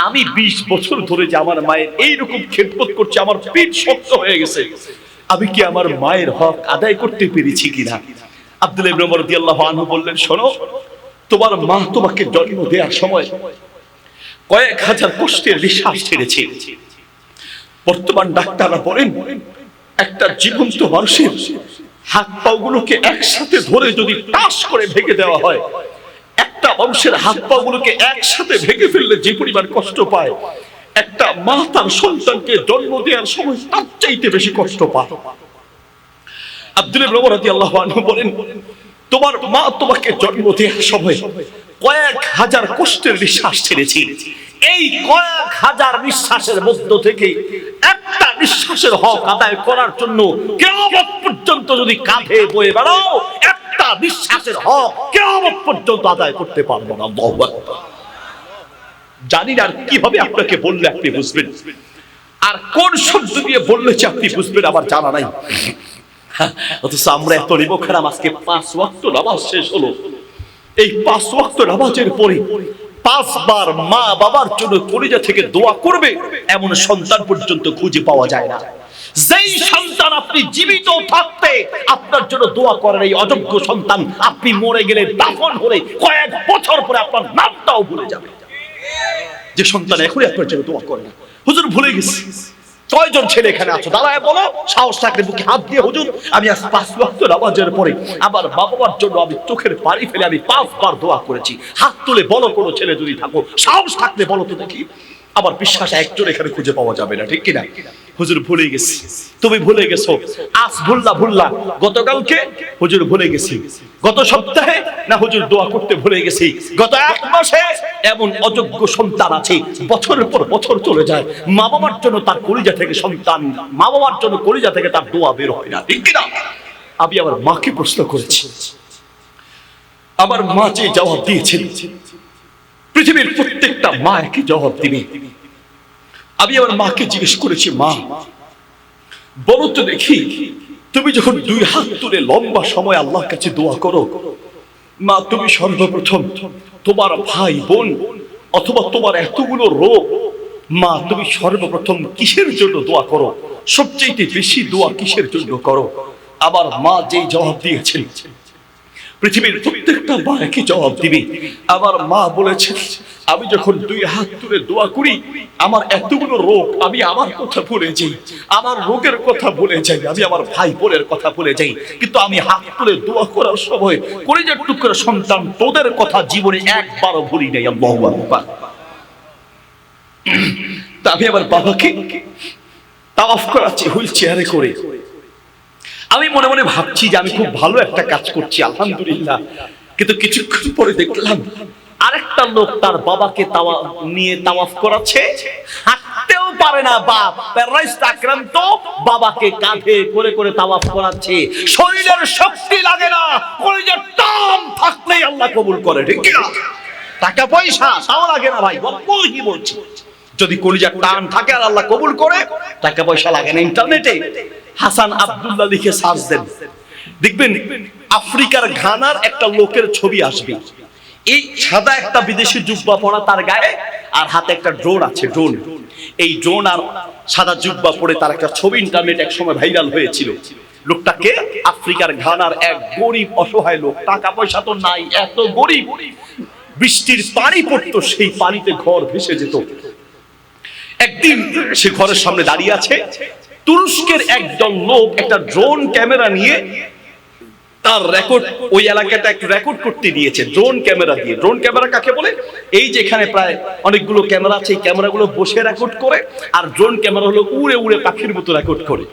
আমি 20 বছর ধরে যে আমার মায়ের এইরকম খেদমত করছি, আমার পিঠ শক্ত হয়ে গেছে। আমি কি আমার মায়ের হক আদায় করতে পেরেছি কিনা? আব্দুল্লাহ ইবনে ওমর রাদিয়াল্লাহু আনহু বললেন, শোনো, তোমার মা তোমাকে জন্ম দেওয়ার সময় কয়েক হাজার কষ্টের নিঃশ্বাস ছেড়েছে। বর্তমান ডাক্তাররা বলেন, একটা জীবন্ত মানুষের হাত পা গুলোকে একসাথে ধরে যদি টাস করে ভেঙে দেওয়া হয়, একটা মানুষের হাত পা গুলোকে একসাথে ভেঙে ফেললে যে পরিমাণ কষ্ট পায়, একটা মা তার সন্তানকে জন্ম দেওয়ার সময় তার চাইতে বেশি কষ্ট পায়। আব্দুল্লাহ ইবনে ওমর রাদিয়াল্লাহু আনহু বলেন, তোমার মা তোমাকে জন্ম দেওয়ার সময় কয়েক হাজার কষ্টের নিঃশ্বাস ছেড়েছে। এই কয়েক হাজার নিঃশ্বাসের মধ্য থেকে একটা নিঃশ্বাসের হক আদায় করার জন্য কিয়ামত পর্যন্ত যদি কাঁধে বয়ে বেড়াও, একটা নিঃশ্বাসের হক কিয়ামত পর্যন্ত আদায় করতে পারবো না। আল্লাহু আকবার। জানি না কিভাবে আপনাকে বললে আপনি বুঝবেন, আর কোন শব্দ দিয়ে বললে যে আপনি বুঝবেন আমার জানা নাই। অথচ আমরা এত নিমখারাম, আজকে 5 ওয়াক্ত নামাজ শেষ হলো। এই 5 ওয়াক্ত নামাজের পরে 5 বার মা বাবার জন্য কলিজা থেকে দোয়া করবে এমন সন্তান পর্যন্ত খুঁজে পাওয়া যায় না। যেই সন্তান আপনি জীবিত থাকতে আপনার জন্য দোয়া করেন, এই অযোগ্য সন্তান আপনি মরে গেলে, দাফন হলে কয়েক বছর পরে আপনার নামটাও ভুলে যাবে। যে সন্তান এখনই আপনার জন্য দোয়া করে না, হুজুর ভুলে গেছি। কয়জন ছেলে এখানে আছো, দাঁড়ায় বলো, সাহস থাকলে বুকে হাত দিয়ে, হুজুর আমি আজ 5 ওয়াক্ত নামাজের পরে আমার বাবার জন্য আমি চোখের পানি ফেলে আমি 5 বার দোয়া করেছি। হাত তুলে বলো কোনো ছেলে যদি থাকো, সাহস থাকলে বলো তো দেখি। আমার বিশ্বাস একজন এখানে খুঁজে পাওয়া যাবে না, ঠিক কিনা? হুজুর ভুলে গেছি। তুমি ভুলে গেছো, আজ ভুললা, গতকালকে হুজুর ভুলে গেছি, গত সপ্তাহে না হুজুর দোয়া করতে ভুলে গেছি, গত 1 মাসে। এমন অযোগ্য সন্তান আছে, বছরের পর বছর চলে যায়, মা বাবার জন্য তার কলিজা থেকে সন্তান, মা বাবার জন্য কলিজা থেকে তার দোয়া বের হয় না, ঠিক কিনা? আমি আমার মাকে প্রশ্ন করেছি, আমার মা যে জবাব দিয়েছেন পৃথিবীর প্রত্যেকটা মা একই জবাব দিবে। আমি আমার মাকে জিজ্ঞেস করেছি, মা বলো তো দেখি, তুমি যখন 2 হাত তুলে লম্বা সময় আল্লাহর কাছে দোয়া করো, মা তুমি সর্বপ্রথম তোমার ভাই বোন অথবা তোমার এতগুলো রোগ, মা তুমি সর্বপ্রথম কিসের জন্য দোয়া করো? সবচেয়ে বেশি দোয়া কিসের জন্য করো? আমার মা যেই জবাব দিয়েছেন পৃথিবীর প্রত্যেকটা মা একই জবাব দিবে। আমার মা বলেছেন, আমি যখন 2 হাত তুলে দোয়া করি, আমার এতগুলো রোগ, আমি আমার কথা ভুলে যাই, আমার রোগের কথা ভুলে যাই, আমি আমার ভাই বোনের কথা ভুলে যাই, কিন্তু আমি হাত তুলে দোয়া করার সময় কলিজার টুকরা সন্তান তোদের কথা জীবনে একবারও ভুলি নাই। আল্লাহু আকবার। তা আমি আমার বাবাকে তাওয়াফ করাচ্ছি হুইল চেয়ারে করে। আমি মনে মনে ভাবছি যে আমি খুব ভালো একটা কাজ করছি, আলহামদুলিল্লাহ। কিন্তু কিছুক্ষণ পরে দেখলাম আরেকটা লোক তার বাবাকে নিয়ে তাওয়াফ করাচ্ছে, হাঁটতেও পারে না বাপ, প্যারালাইজড আক্রান্ত, বাবাকে কাঁধে করে করে তাওয়াফ করাচ্ছে। শরীরের শক্তি লাগে না, কলিজার টান থাকলেই আল্লাহ কবুল করে, ঠিক কি না? টাকা পয়সা তাও লাগে না ভাই, কি বলছি, যদি কলিজার টান থাকে আর আল্লাহ কবুল করে, টাকা পয়সা লাগে না। ইন্টারনেটে হাসান আব্দুল্লাহ লিখে সার্চ দেন, দেখবেন আফ্রিকার ঘানার একটা লোকের ছবি আসবে। এই সাদা একটা বিদেশি জুব্বা পরা তার গায়ে, আর হাতে একটা ড্রোন আছে, ড্রোন। এই ড্রোন আর সাদা জুব্বা পরে তার একটা ছবি ইন্টারনেট এক সময় ভাইরাল হয়েছিল। লোকটাকে আফ্রিকার ঘানার এক গরিব অসহায় লোক, টাকা পয়সা তো নাই, এত গরিব, বৃষ্টির পানি পড়তো, সেই পানিতে ঘর ভেসে যেত। একদিন সে ঘরের সামনে দাঁড়িয়ে আছে, তুরস্কের একজন লোক একটা ড্রোন ক্যামেরা নিয়ে তার রেকর্ড, ওই এলাকাটা একটু রেকর্ড করতে দিয়েছে ড্রোন ক্যামেরা দিয়ে। ড্রোন ক্যামেরা কাকে বলে? এই যে এখানে প্রায় অনেকগুলো ক্যামেরা আছে, এই ক্যামেরাগুলো বসে রেকর্ড করে, আর ড্রোন ক্যামেরা হলো উড়ে উড়ে পাখির মতো রেকর্ড করে।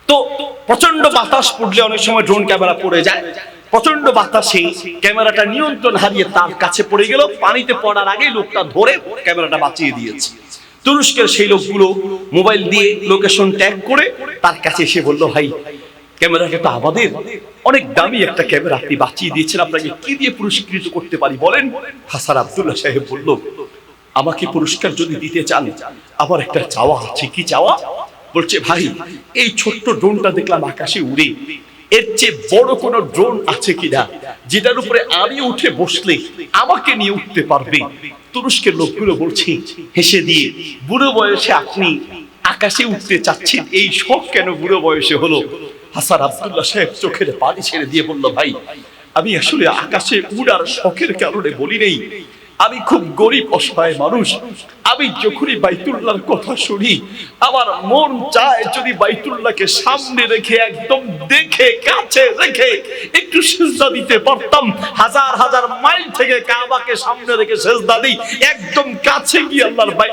তো প্রচন্ড বাতাস পড়লে অনেক সময় ড্রোন ক্যামেরা পড়ে যায়। প্রচন্ড বাতাসে ক্যামেরাটা নিয়ন্ত্রণ হারিয়ে তার কাছে পড়ে গেল, পানিতে পড়ার আগে লোকটা ধরে ক্যামেরাটা বাঁচিয়ে দিয়েছে। তুরস্কের সেই লোকগুলো মোবাইল দিয়ে লোকেশন ট্যাগ করে তার কাছে এসে বলল, ভাই ক্যামেরাটা তো আমাদের, অনেক দামি একটা ক্যামেরা, আপনি বাঁচিয়ে দিয়েছেন, আপনাকে কি দিয়ে পুরস্কৃত করতে পারি বলেন? হাসান আব্দুল্লাহ সাহেব বলল, আমাকে পুরস্কার যদি দিতে চান আমার একটা চাওয়া আছে। কি চাওয়া? বলছে, ভাই এই ছোট্ট ড্রোনটা দেখলাম আকাশে উড়ে, এর চেয়ে বড় কোন ড্রোন আছে কিনা যেটার উপরে আমি উঠে বসলে আমাকে নিয়ে উঠতে পারবে? তুরস্কের লোকগুলো বলছে হেসে দিয়ে, বুড়ো বয়সে আপনি আকাশে উঠতে চাচ্ছেন, এই শখ কেন বুড়ো বয়সে হলো? হাসান আব্দুল্লাহ সাহেব চোখের পানি ছেড়ে দিয়ে বলল, ভাই আমি আসলে আকাশে উড়ার শখের কারণে বলি নেই, আমি খুব গরিব অসহায় মানুষ। আমি যখনই বাইতুল্লাহর কথা শুনি আমার মন চায় যদি বাইতুল্লাহকে সামনে রেখে, একদম দেখে কাছে রেখে একটু সিজদা দিতে পারতাম। হাজার হাজার মাইল থেকে কাবাকে সামনে রেখে সিজদা দিই, একদম কাছে গিয়ে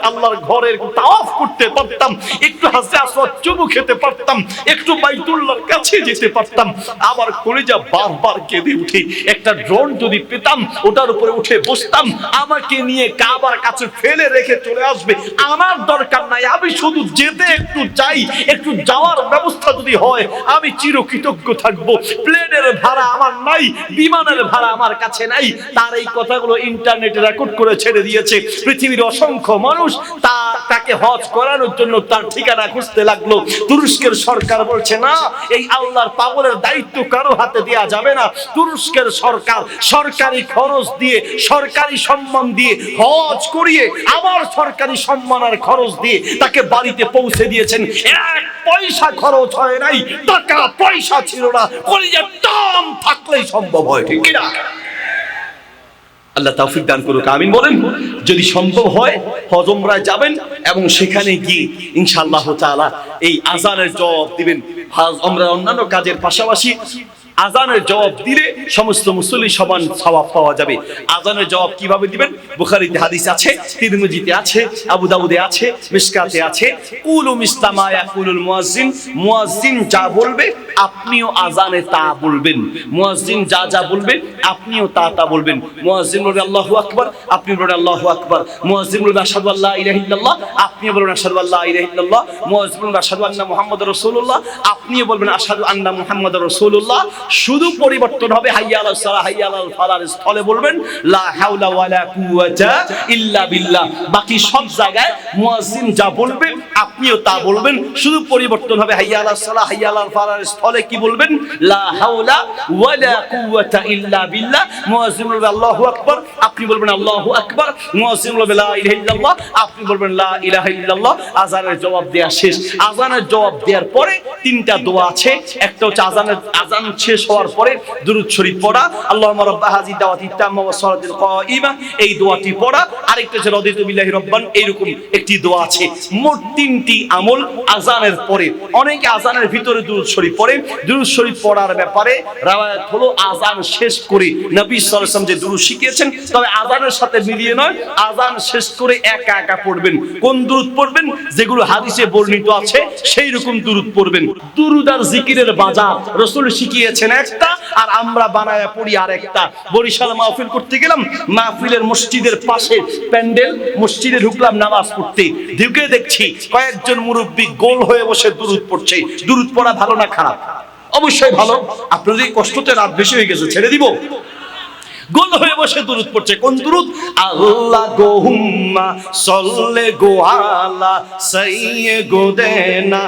আল্লাহর ঘরের তাওয়াফ করতে পারতাম, একটু হাসে আসওয়াদ চুমু খেতে পারতাম, একটু বাইতুল্লাহর কাছে যেতে পারতাম। আমার কলিজা বারবার কেঁদে উঠে, একটা ড্রোন যদি পেতাম ওটার উপরে উঠে বসতাম, আমাকে নিয়ে কাবার কাছে ফেলে রেখে চলে আসবে, আমার দরকার নাই, আমি শুধু যেতে একটু চাই, একটু যাওয়ার ব্যবস্থা যদি হয় আমি চিরকৃতজ্ঞ থাকবো। প্লেনের ভাড়া আমার নাই, বিমানের ভাড়া আমার কাছে নাই। তার এই কথাগুলো ইন্টারনেটে রেকর্ড করে ছেড়ে দিয়েছে। পৃথিবীর অসংখ্য মানুষ তাকে হজ করানোর জন্য তার ঠিকানা খুঁজতে লাগলো। তুরস্কের সরকার বলছে, না, এই আল্লাহর পাগলের দায়িত্ব কারো হাতে দেওয়া যাবে না। তুরস্কের সরকার সরকারি খরচ দিয়ে, সরকারি সম্মান দিয়ে হজ করিয়ে, আবার সরকারি সম্মান আর খরচ দিয়ে তাকে বাড়িতে পৌঁছে দিয়েছেন। এক পয়সা খরচ হয় নাই, টাকা পয়সা ছিল না, কলিজার টান থাকলেই সম্ভব হয়, ঠিক কি না? আল্লাহ তৌফিক দান করুক, আমিন বলেন। যদি সম্ভব হয় হজ উমরায় যাবেন এবং সেখানে গিয়ে ইনশাআল্লাহ তাআলা এই আযানের জবাব দিবেন। হজ উমরা অন্যান্য কাজের পাশাপাশি আযানের জবাব দিলে সমস্ত মুসল্লি সমান সওয়াব পাওয়া যাবে। আযানের জবাব কিভাবে দিবেন? বুখারীতে হাদিস আছে, তিরমিজিতে আছে, আবু দাউদে আছে, মিশকাতে আছে। কুলু মিসলামা ইয়াকুলুল মুয়াজ্জিন, মুয়াজ্জিন যা বলবে আপনিও আযানে তা বলবেন। মুয়াজ্জিন যা যা বলবে আপনিও তা তা বলবেন। মুয়াজ্জিন বলবে আল্লাহু আকবার, আপনি বলবেন আল্লাহু আকবার। মুয়াজ্জিন বলবে আশহাদু আল্লা ইলাহা ইল্লাল্লাহ, আপনিও বলবেন আশহাদু আল্লা ইলাহা ইল্লাল্লাহ। মুয়াজ্জিন বলবে আশহাদু আন্না মুহাম্মাদুর রাসূলুল্লাহ, আপনিও বলবেন আশহাদু আন্না মুহাম্মাদুর রাসূলুল্লাহ। শুধু পরিবর্তন হবে হাইয়া আলাস সালাহ, হাইয়া আলাল ফালাহ, স্থলে বলবেন লা হাওলা ওয়ালা কুওয়াতা ইল্লা বিল্লাহ। বাকি সব জায়গায় মুয়াজ্জিন যা বলবে আপনিও তা বলবেন, শুধু পরিবর্তন হবে হাইয়া আলাস সালাহ, হাইয়া আলাল ফালাহ, স্থলে কি বলবেন? লা হাওলা ওয়ালা কুওয়াতা ইল্লা বিল্লাহ। মুয়াজ্জিন বলবে আল্লাহু আকবার, আপনি বলবেন আল্লাহু আকবার। মুয়াজ্জিন বলবে লা ইলাহা ইল্লাল্লাহ, আপনি বলবেন লা ইলাহা ইল্লাল্লাহ। আযানের জবাব দেয়া শেষ। আযানের জবাব দেওয়ার পরে তিনটা দোয়া আছে। একটা হচ্ছে আযান শেষ হওয়ার পরে দুরূদ শরীফ পড়া, আল্লাহুম্মা রাব্বা হাযিহি দাওয়াতি তাম্মা ওয়াস সালাতিল কায়িমা, এই দোয়াটি পড়া। আরেকটা হচ্ছে রাদিতু বিল্লাহি রাব্বান, এইরকম একটি দোয়া আছে। মোট তিনটি আমল আযানের পরে। অনেকে আযানের ভিতরে দুরূদ শরীফ পড়ে। দুরূদ শরীফ পড়ার ব্যাপারে রাওয়ায়াত হলো আযান শেষ করে নবী সাল্লাল্লাহু আলাইহি ওয়াসাল্লাম যে দুরূদ শিখিয়েছেন, তবে আযানের সাথে মিলিয়ে নয়, আযান শেষ করে একা একা পড়বেন। কোন দুরূদ পড়বেন? যেগুলো হাদিসে বর্ণিত আছে সেই রকম দুরূদ পড়বেন। দুরূদ আর জিকিরের বাজার রাসূল শিখিয়েছেন। দিয়েছেন একটা, আর আমরা বানায়া পড়ি আর একটা। বরিশাল মাহফিল করতে গেলাম, মাহফিলের মসজিদের পাশে প্যান্ডেল, মসজিদে ঢুকলাম নামাজ পড়তে, ঢুকে দেখছি কয়েকজন মুরব্বী গোল হয়ে বসে দুরূদ পড়ছে। দুরূদ পড়া ভালো না খারাপ? অবশ্যই ভালো। আপনাদের এই কষ্টতে রাত বেশি হয়ে গেছে, ছেড়ে দিব। গোল হয়ে বসে দুরূদ পড়ছে। কোন দুরূদ? আল্লাহ গোহুম্মা সল্লে গো আলা সাইয়্যিদিনা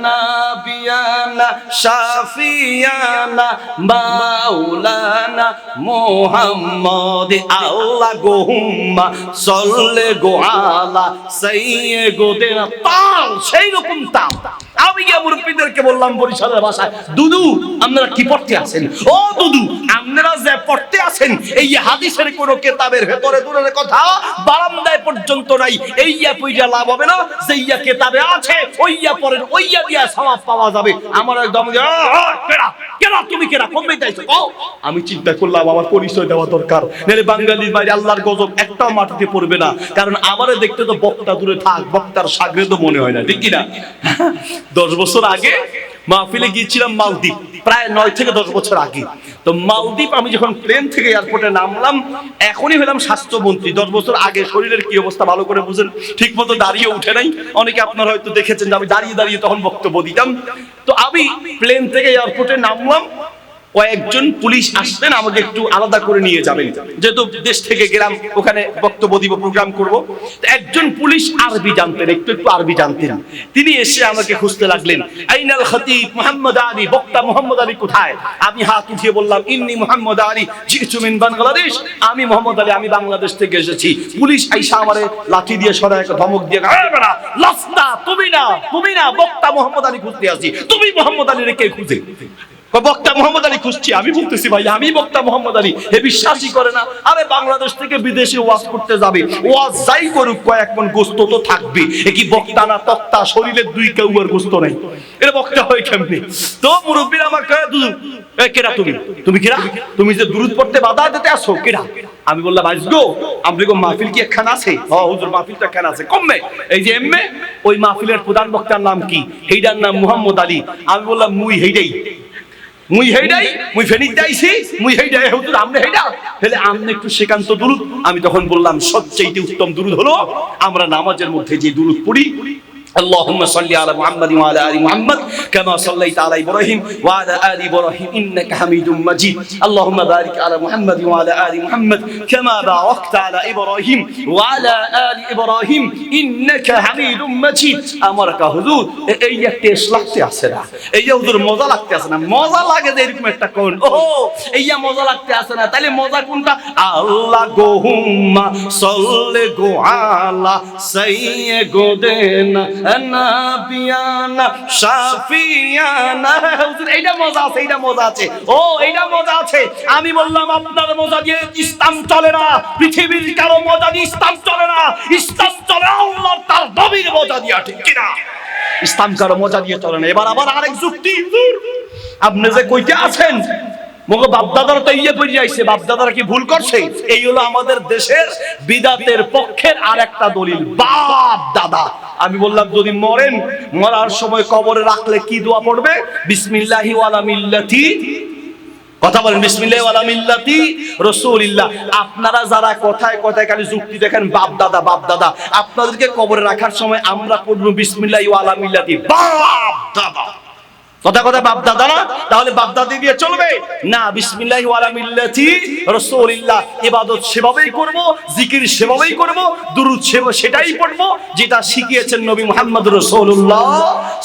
নাবিয়ানা শাফিয়ানা মাওলানা মুহাম্মদ। আল্লাহ গোহুম্মা সল্লে গো আলা সাইয়্যিদিনা। তাল সেই রকম তাল। আমি গিয়ে মুরব্বীদেরকে বললাম বরিশালের ভাষায়, দুদু আপনারা কি পড়তে আছেন? ও দুদু, আপনারা যে পড়তে আছেন এই হাদিসের কোন কিতাবের ভেতরে দূরের কথা বারান্দায় পর্যন্ত নাই। এইয়া পইরা লাভ হবে না, যে ইয়া কিতাবে আছে ওইয়া পড়েন, ওইয়া দিয়া সওয়াব পাওয়া যাবে। আমার একদম কেডা কেডা তুমি কেডা কমে যাইছো? আমি চিন্তা করলাম আমার পরিচয় দেওয়া দরকার, নাহলে বাঙালির বাইরে আল্লাহর গজব একটাও মাটিতে পড়বে না। কারণ আমারে দেখতে তো বক্তা দূরে থাক, বক্তার সাগরেদও মনে হয় না, ঠিক কি না? 10 বছর আগে মাহফিলে গিয়েছিলাম মালদ্বীপ, প্রায় 9 থেকে 10 বছর আগে। তো মালদ্বীপ আমি যখন প্লেন থেকে এয়ারপোর্টে নামলাম, এখনই হলাম স্বাস্থ্যমন্ত্রী। 10 বছর আগে শরীরের কি অবস্থা ভালো করে বুঝেন। ঠিক মতো দাঁড়িয়ে উঠে নাই। অনেকে আপনারা হয়তো দেখেছেন যে আমি দাঁড়িয়ে দাঁড়িয়ে তখন বক্তব্য দিতাম। তো আমি প্লেন থেকে এয়ারপোর্টে নামলাম, কয়েকজন পুলিশ আসবেন আমাকে একটু আলাদা করে নিয়ে যাবেন, যেহেতু দেশ থেকে গেলাম ওখানে বক্তব্য দিব, প্রোগ্রাম করব। তো একজন পুলিশ আরবি জানতেন, একটু আরবি জানতেন। তিনি এসে আমাকে খুঁজতে লাগলেন, আইনাল খতিব মুহাম্মদ আলী, বক্তা মুহাম্মদ আলী কোথায়? আমি হাত উঠিয়ে বললাম, ইন্নী মুহাম্মদ আলী জিতু মিন বাংলাদেশ। আমি মুহাম্মদ আলী, আমি বাংলাদেশ থেকে এসেছি। পুলিশ আইসা আমারে লাঠি দিয়ে সরায় একটা ধমক দিয়ে, এই বেটা লাস্তা, তুমি না বক্তা মুহাম্মদ আলী খুঁজতে আসি, তুমি মুহাম্মদ আলীর কে খুঁজে? বক্তা মোহাম্মদ আলী খুঁজছি। আমি বলতেছি ভাই আমি বক্তা মোহাম্মদ আলী। হে বিশ্বাসই করে না। আরে বাংলাদেশ থেকে বিদেশে ওয়াজ করতে যাবে, ওয়াজ যাই করুক কয়েক মন গোস্ত তো থাকবে। এ কি বক্তা না তক্তা? শরীরের 2 কেউয়ার গোস্ত নাই, এটা বক্তা হয় কেমনে? তো মুরব্বীরা আমাকে, কেডা তুমি কেডা? তুমি যে দুরূদ পড়তে বাধা দিতে আসো, কেডা? আমি বললাম আজগো আমরিগো মাহফিল কি একখান আছে? হুজুর মাহফিলটা একখান আছে। কমবে এই যে এমএ, ওই মাহফিলের প্রধান বক্তার নাম কি? হেইডার নাম মুহাম্মদ আলী। আমি বললাম মুই হেইডাই মুই ফেনিতে আইছি, মুই হেইডাই হুজুর আমনে হেইডা, তাহলে আমনে একটু সেকান্ত দুরূদ। আমি তখন বললাম সবচেয়ে উত্তম দুরূদ হলো আমরা নামাজের মধ্যে যে দুরূদ পড়ি, اللهم صل على محمد وعلى ال محمد كما صليت على ابراهيم وعلى ال ابراهيم انك حميد مجيد اللهم بارك على محمد وعلى ال محمد كما باركت على ابراهيم وعلى ال ابراهيم انك حميد مجيد। আমার কা হুজুর এই একটা লাগতে আছে না, এই হুজুর মজা লাগতে আছে না? মজা লাগে যে এরকম একটা কোন, ও এইয়া মজা লাগতে আছে না, তাহলে মজা কোনটা? আল্লাহ গোহুম্মা সল্লে গো আলা সাইয়্যিদিনা নাবিয়ানা শাফিয়ানা। হুজুর এইটা মজা আছে, এইটা মজা আছে, ও এইটা মজা আছে। আমি বললাম আপনার মজা দিয়ে ইসলাম চলে না, পৃথিবীর কারো মজা দিয়ে ইসলাম চলে না। ইসলাম চলে আল্লাহ তার নবীর মজা দিয়ে, ঠিক কি না? ইসলাম কারো মজা দিয়ে চলে না। এবার আবার আরেক যুক্তি, হুজুর আপনি যে কইতে আছেন মগো বাপদাদারা তো ইয়ে পড়ে যাইছে, বাপদাদারা কি ভুল করছে? এই হলো আমাদের দেশের বিদাতের পক্ষের আর একটা দলিল, বাপ দাদা। আমি বললাম যদি মরেন, মরার সময় কবরে রাখলে কি দোয়া পড়বে? বিসমিল্লাহি ওয়ালা মিল্লাতি, কথা বলেন, বিসমিল্লাহি ওয়ালা মিল্লাতি রাসূলিল্লাহ। আপনারা যারা কথায় কথায় খালি যুক্তি দেখেন বাপ দাদা, আপনাদেরকে কবরে রাখার সময় আমরা পড়ব বিসমিল্লাহি ওয়ালা মিল্লাতি বাপ দাদা। কথা বাপ দাদা না, তাহলে বাপ দাদি দিয়ে চলবে না। বিসমিল্লাহি ওয়ালা মিল্লাতি রাসূলিল্লাহ, ইবাদত সেভাবেই করব, জিকির সেভাবেই করব, দুরূদ সেটাই পড়ব যেটা শিখিয়েছেন নবী মুহাম্মদ রাসূলুল্লাহ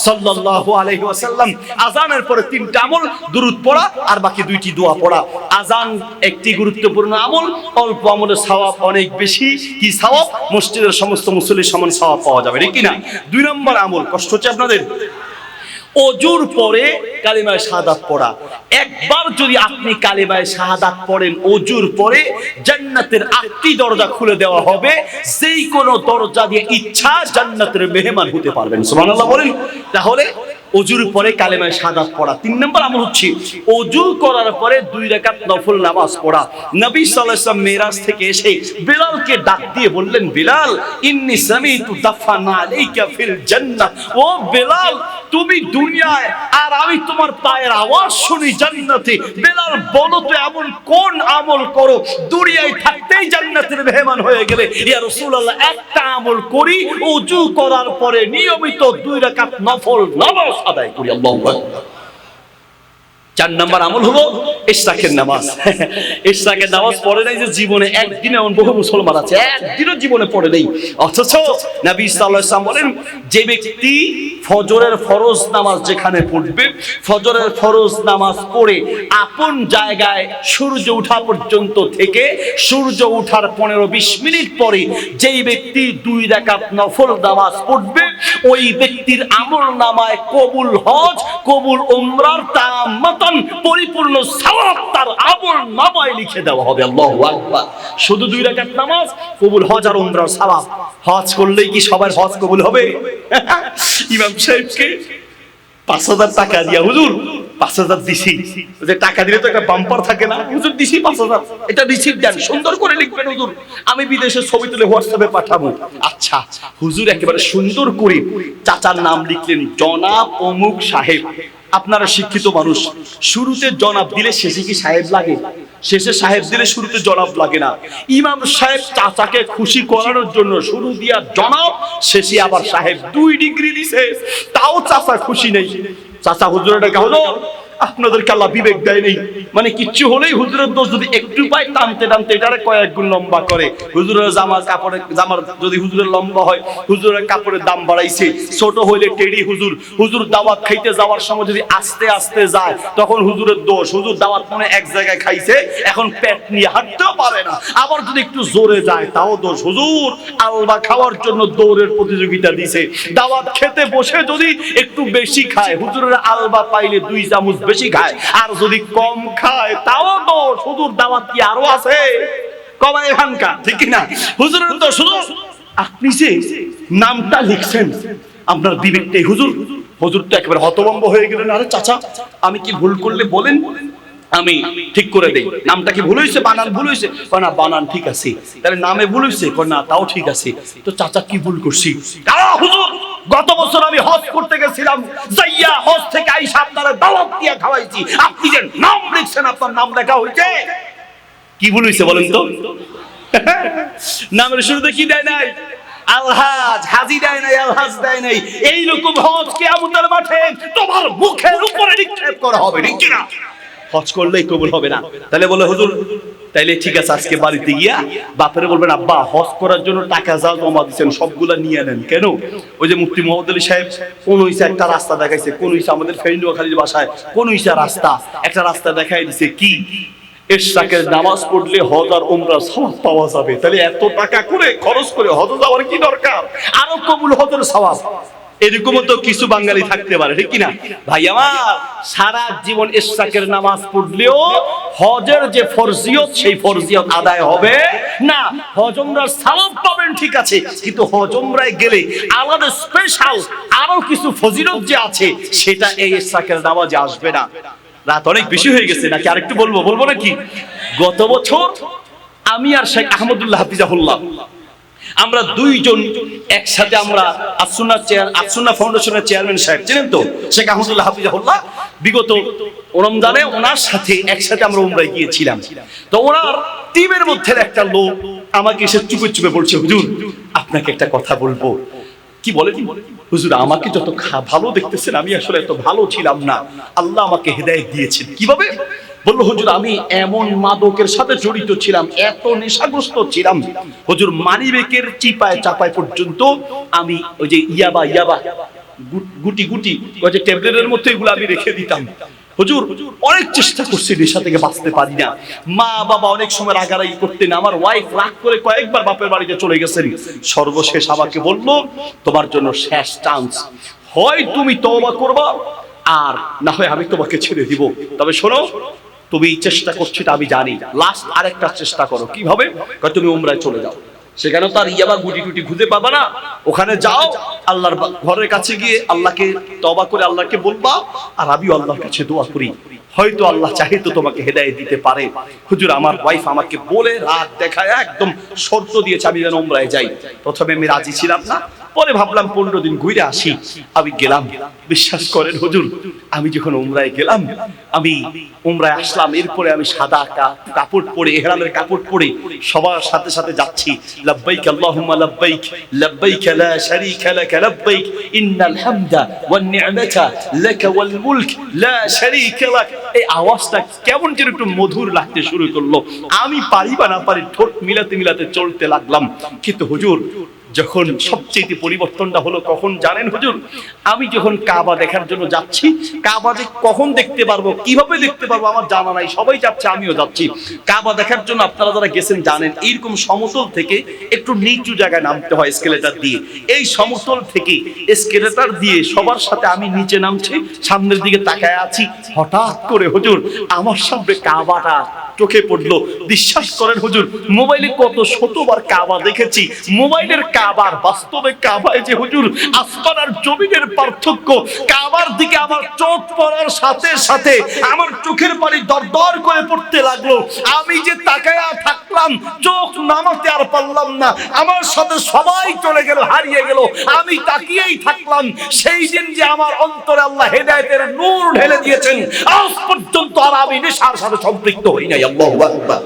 সাল্লাল্লাহু আলাইহি ওয়াসাল্লাম। আযানের পরে 3টা আমল, দুরূদ পড়া আর বাকি 2টি দোয়া পড়া। আযান একটি গুরুত্বপূর্ণ আমল, অল্প আমলের সওয়াব অনেক বেশি। কি সওয়াব? মসজিদের সমস্ত মুসল্লির সমান সওয়াব পাওয়া যাবে, ঠিক কি না? 2 নম্বর আমল, কষ্ট হচ্ছে আপনাদের, ওযুর পরে কালিমায়ে শাহাদাত পড়া। একবার যদি আপনি কালিমায়ে শাহাদাত পড়েন ওযুর পরে, জান্নাতের 8টি দরজা খুলে দেওয়া হবে। যেই কোনো দরজা দিয়ে ইচ্ছা জান্নাতের মেহমান হতে পারবেন। সুবহানাল্লাহ বলেন। তাহলে ওযুর পরে কালিমায়ে শাহাদাত পড়া। 3 নম্বর আমল হচ্ছে ওযু করার পরে 2 রাকাত নফল নামাজ পড়া। নবী সাল্লাল্লাহু আলাইহি ওয়াসাল্লাম মিরাজ থেকে এসে বিলালকে ডাক দিয়ে বললেন, বিলাল ইন্নী সামিতু দাফানা আলাইকা ফিল জান্নাহ। ও বিলাল, তুমি দুনিয়ায় আর আমি তোমার পায়ের আওয়াজ শুনি জান্নাতে। বেলাল বলো তো এমন কোন আমল করো দুনিয়ায় থাকতেই জান্নাতের মেহমান হয়ে গেলে? ইয়া রাসূলুল্লাহ, একটা আমল করি, ওযু করার পরে নিয়মিত 2 রাকাত নফল নামাজ আদায় করি। আল্লাহু আকবার। 4 নাম্বার আমল হলো ইশরাকের নামাজ। ইশরাকের নামাজ পড়ে নাই যে জীবনে একদিন, এমন বহু মুসলমান আছে একদিনও জীবনে পড়ে নেই, অথচ নবী সাল্লাল্লাহু আলাইহি ওয়াসাল্লাম বলেন যে ব্যক্তি ফজরের ফরজ নামাজ যেখানে পড়বে, ফজরের ফরজ নামাজ পড়ে আপন জায়গায় সূর্য ওঠা পর্যন্ত থেকে সূর্য ওঠার 15-20 মিনিট পরে যেই ব্যক্তি 2 রাকাত নফল নামাজ পড়বে, ওই ব্যক্তির আমলনামায় কবুল হজ, কবুল উমরার তামাম পরিপূর্ণ সওয়াব তার আমলনামায় লিখে দেওয়া হবে। আল্লাহু আকবার। শুধু 2 রাকাত নামাজ, কবুল হজ আর উমরার সওয়াব। হজ করলেই কি সবার হজ কবুল হবে? ইমাম সাহেবকে 5,000 টাকা দিয়া, হুজুর 5,000 দিছি, যে টাকা দিলে তো একটা বাম্পার থাকে না, হুজুর দিছি 5,000, এটা রিসিপ্ট দেন, সুন্দর করে লিখবেন হুজুর, আমি বিদেশে ছবি তুলে হোয়াটসঅ্যাপে পাঠাবো। আচ্ছা, হুজুর একেবারে সুন্দর করে চাচার নাম লিখলেন, জনাব অমুক সাহেব। আপনারা শিক্ষিত মানুষ, শুরুতে জনাব দিলে শেষে কি সাহেব লাগে? শেষে সাহেব দিলে শুরুতে জনাব লাগে না। ইমাম সাহেব চাচাকে খুশি করানোর জন্য শুরু দিয়া জনাব, শেষে আবার সাহেব, 2 ডিগ্রি দিছে, তাও চাচা খুশি নেই। চাচা হুজুরের ডাকে, হুজুর আপনাদেরকে আল্লাহ বিবেক দেয় নেই, মানে কিচ্ছু হলেই হুজুরের দোষ যদি একটু পায় টানতে টানতে এটারে কয়েক গুণ লম্বা করে। হুজুরের জামার যদি হুজুরের লম্বা হয়, হুজুরের কাপড়ের দাম বাড়াইছে, ছোট হইলে টেডি হুজুর। হুজুর দাওয়াত খাইতে যাওয়ার সময় যদি আস্তে আস্তে যায়, তখন হুজুরের দোষ। হুজুর দাওয়াত মনে এক জায়গায় খাইছে, এখন পেট নিয়ে হাঁটতেও পারে না। আবার যদি একটু জোরে যায়, তাও দোষ। হুজুর আলবা খাওয়ার জন্য দৌড়ের প্রতিযোগিতা দিছে, দাওয়াত খেতে বসে যদি একটু বেশি খায়, হুজুরের আলবা পাইলে 2 চামচ বেশি খায়, আর যদি কম খায় তাও দোষ। হুজুর দাওয়াত কি আরো আছে? কমায় এখানকার, ঠিক না? হুজুরের তো শুধু আপনি যে নামটা লিখছেন, আপনার বিবেকটাই হুজুর। হুজুর তো একেবারে হতভম্ব হয়ে গেলেন, আরে চাচা আমি কি ভুল করলে বলেন, আমি ঠিক করে দেই। নামটা কি ভুল হয়েছে? বানান ভুল হয়েছে? না বানান ঠিক আছে। তাহলে নামে ভুল হয়েছে? না তাও ঠিক আছে। তো চাচা কি ভুল করছি? হুজুর গত বছর আমি হজ করতে গেছিলাম, যাইয়া হজ থেকে আইসা আপনারা দাওয়াত দিয়া খাওয়াইছি, আপনি যে নাম লিখছেন আপনার নাম লেখা হইছে, কি ভুল হয়েছে বলেন তো? নামের শুরুতে কি দেয় নাই? আলহাজ, হাজি দেয় নাই, আলহাজ দেয় নাই। এইরকম হজ কিয়ামতের মাঠে তোমার মুখের উপরে নিক্ষেপ করা হবে, ঠিক কি না? হজ করলেই কবুল হবে না। তাহলে বলে হুজুর তাইলে ঠিক আছে, আজকে বাড়িতে গিয়া বাপেরে বলবেন, আব্বা হজ করার জন্য টাকা যা জমা দিচ্ছেন সবগুলা নিয়ে নেন। কেন? ওই যে মুফতি মোহাম্মদ আলী সাহেব কোন হইছে একটা রাস্তা দেখাইছে, কোন হইছে আমাদের ফেরিন্ডুয়াখালীর বাসায় কোন হইছে রাস্তা, একটা রাস্তা দেখাই দিছে, কি ইশরাকের নামাজ পড়লে হজ আর উমরা সওয়াব পাওয়া যাবে। তাহলে এত টাকা করে খরচ করে হজ যাওয়ার কি দরকার? আরো কবুল হজের সওয়াব। এরকমও তো কিছু বাঙালি থাকতে পারে, ঠিক কিনা ভাই আমার? সারা জীবন ইশরাকের নামাজ পড়লেও হজের যে ফরজিয়ত, সেই ফরজিয়ত আদায় হবে না। হজ উমরার সওয়াব পাবেন ঠিক আছে, কিন্তু হজ উমরায় গেলে আলাদা স্পেশাল আরো কিছু ফজিলত যে আছে, সেটা এই ইশরাকের নামাজে আসবে না। রাত অনেক বেশি হয়ে গেছে, নাকি আরেকটু বলবো নাকি? গত বছর আমি আর শেখ আহমদুল্লাহ হাফিজাহুল্লাহ, আমরা 2 জন একসাথে, আমরা আসুন্নাহ ফাউন্ডেশনের চেয়ারম্যান সাহেব চিনেন তো, শেখ আহমদুল্লাহ হাফিজাহুল্লাহ, বিগত রমজানে ওনার সাথে একসাথে আমরা উমরায় গিয়েছিলাম। তো ওনার টিমের মধ্যে একটা লোক আমাকে এসে চুপে চুপে বলছে, হুজুর আপনাকে একটা কথা বলবো। কি বলে? হুজুর আমাকে যত ভালো দেখতেছেন, আমি আসলে এত ভালো ছিলাম না, আল্লাহ আমাকে হেদায়েত দিয়েছেন। কিভাবে? বললো, হুজুর আমি এমন মাদকের সাথে জড়িত ছিলাম, এত নেশাগ্রস্ত ছিলাম, হুজুর মানিব্যাগের চিপায় চাপায় পর্যন্ত আমি ওই যে ইয়াবা গুটি ওই যে ট্যাবলেটের মধ্যে এগুলো আমি রেখে দিতাম। হুজুর অনেক চেষ্টা করছি, নেশা থেকে বাঁচতে পারি না। মা বাবা অনেক সময় রাগারাগি করতেন, আমার ওয়াইফ রাগ করে কয়েকবার বাপের বাড়িতে চলে গেছেন। সর্বশেষ আমাকে বললো, তোমার জন্য শেষ চান্স, হয় তুমি তওবা করবা, আর না হয় আমি তোমাকে ছেড়ে দিব। তবে শোনো, তুমি চেষ্টা করছো এটা আমি জানি, লাস্ট আরেকটা চেষ্টা করো। কিভাবে? তুমি উমরায় চলে যাও, সেখানে তো আর ইয়াবা গুটি টুটি খুঁজে পাবা না, ওখানে যাও, আল্লাহর ঘরের কাছে গিয়ে আল্লাহকে তওবা করে আল্লাহকে বলবা, আর আমিও আল্লাহর কাছে দোয়া করি, হয়তো আল্লাহ চাহে তো তোমাকে হেদায়েত দিতে পারে। হুজুর আমার ওয়াইফ আমাকে বলে রাত দেখায় একদম শর্ত দিয়েছে আমি যেন উমরায় যাই। প্রথমে আমি রাজি ছিলাম না, পরে ভাবলাম 15 দিন ঘুরে আসি। আমি গেলাম, বিশ্বাস করেন হুজুর, আমি যখন উমরায় গেলাম, আমি উমরায় আসলাম, এরপরে আমি সাদা কাপড় পরে, ইহরামের কাপড় পরে সবার সাথে সাথে যাচ্ছি, লাব্বাইক আল্লাহুম্মা লাব্বাইক, লাব্বাইক লা শারীকা লাক লাব্বাইক, ইন্নাল হামদা ওয়ান নি'মাতা লাকা ওয়াল মুলক লা শারীকা লাক। এই আওয়াজটা কেমন যেন একটু মধুর লাগতে শুরু করলো। আমি পারি বা না পারি ঠোঁট মিলাতে মিলাতে চলতে লাগলাম। কিন্তু হুজুর, যখন সবচেয়ে পরিবর্তনটা হলো কখন জানেন হুজুর? আমি যখন কাবা দেখার জন্য যাচ্ছি, কাবা যে কখন দেখতে পারবো, কিভাবে দেখতে পারবো আমার জানা নাই। সবাই যাচ্ছে, আমিও যাচ্ছি কাবা দেখার জন্য। আপনারা যারা গেছেন জানেন, এইরকম সমতল থেকে একটু নিচু জায়গায় নামতে হয় এসকেলেটার দিয়ে। এই সমতল থেকে এসকেলেটার দিয়ে সবার সাথে আমি নিচে নামছি, সামনের দিকে তাকায় আছি। হঠাৎ করে হুজুর আমার সামনে কাবাটা চোখে পড়লো। বিশ্বাস করেন হুজুর, মোবাইলে কত শতবার কাবা দেখেছি, মোবাইলের কাবার বাস্তবে কাবায় যে হুজুর আসমান আর জমিনের পার্থক্য। কাবার দিকে আমার চোখ পড়ার সাথে সাথে আমার চোখের পানি দরদর করে পড়তে লাগলো। আমি যে তাকায়া থাকলাম, চোখ নামাতে আর পারলাম না। আমার সাথে সবাই চলে গেল, হারিয়ে গেল, আমি তাকিয়েই থাকলাম। সেই দিন যে আমার অন্তরে আল্লাহ হেদায়েতের নূর ঢেলে দিয়েছেন, আজ পর্যন্ত আর আমি নেশার সাথে সম্পৃক্ত হই নাই। আল্লাহু আকবার।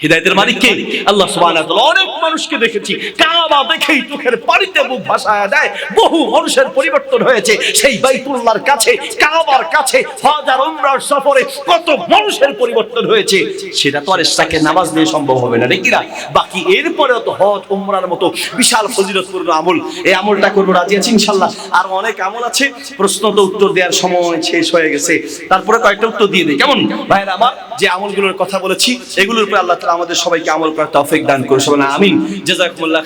হিদায়াতের মালিক কে? আল্লাহ সুবহানাহু ওয়া তাআলা। অনেক মানুষকে দেখেছি কাবা দেখেই চোখের পানিতে মুখ ভাসায়া দেয়। বহু মানুষের পরিবর্তন হয়েছে সেই বাইতুল্লাহর কাছে, কাবার কাছে, হজ আর উমরার সফরে কত মানুষের পরিবর্তন হয়েছে। সেটা তো আর ইশরাকের নামাজ দিয়ে সম্ভব হবে না, নাকি না? বাকি এরপরেও তো হজ উমরার মতো বিশাল ফজিলতপূর্ণ আমল, এই আমলটা করবো, রাজি আছি ইনশাআল্লাহ। আর অনেক আমল আছে, প্রশ্ন তো উত্তর দেওয়ার সময় শেষ হয়ে গেছে, তারপরে কয়েকটা উত্তর দিয়ে দিই, কেমন ভাইরা আমার? যে আমলগুলোর কথা বলেছি, এগুলোর উপরে আল্লাহ তাআলা আমাদের সবাইকে আমল করার তৌফিক দান করুন। আমিন। জাযাকুমুল্লাহ।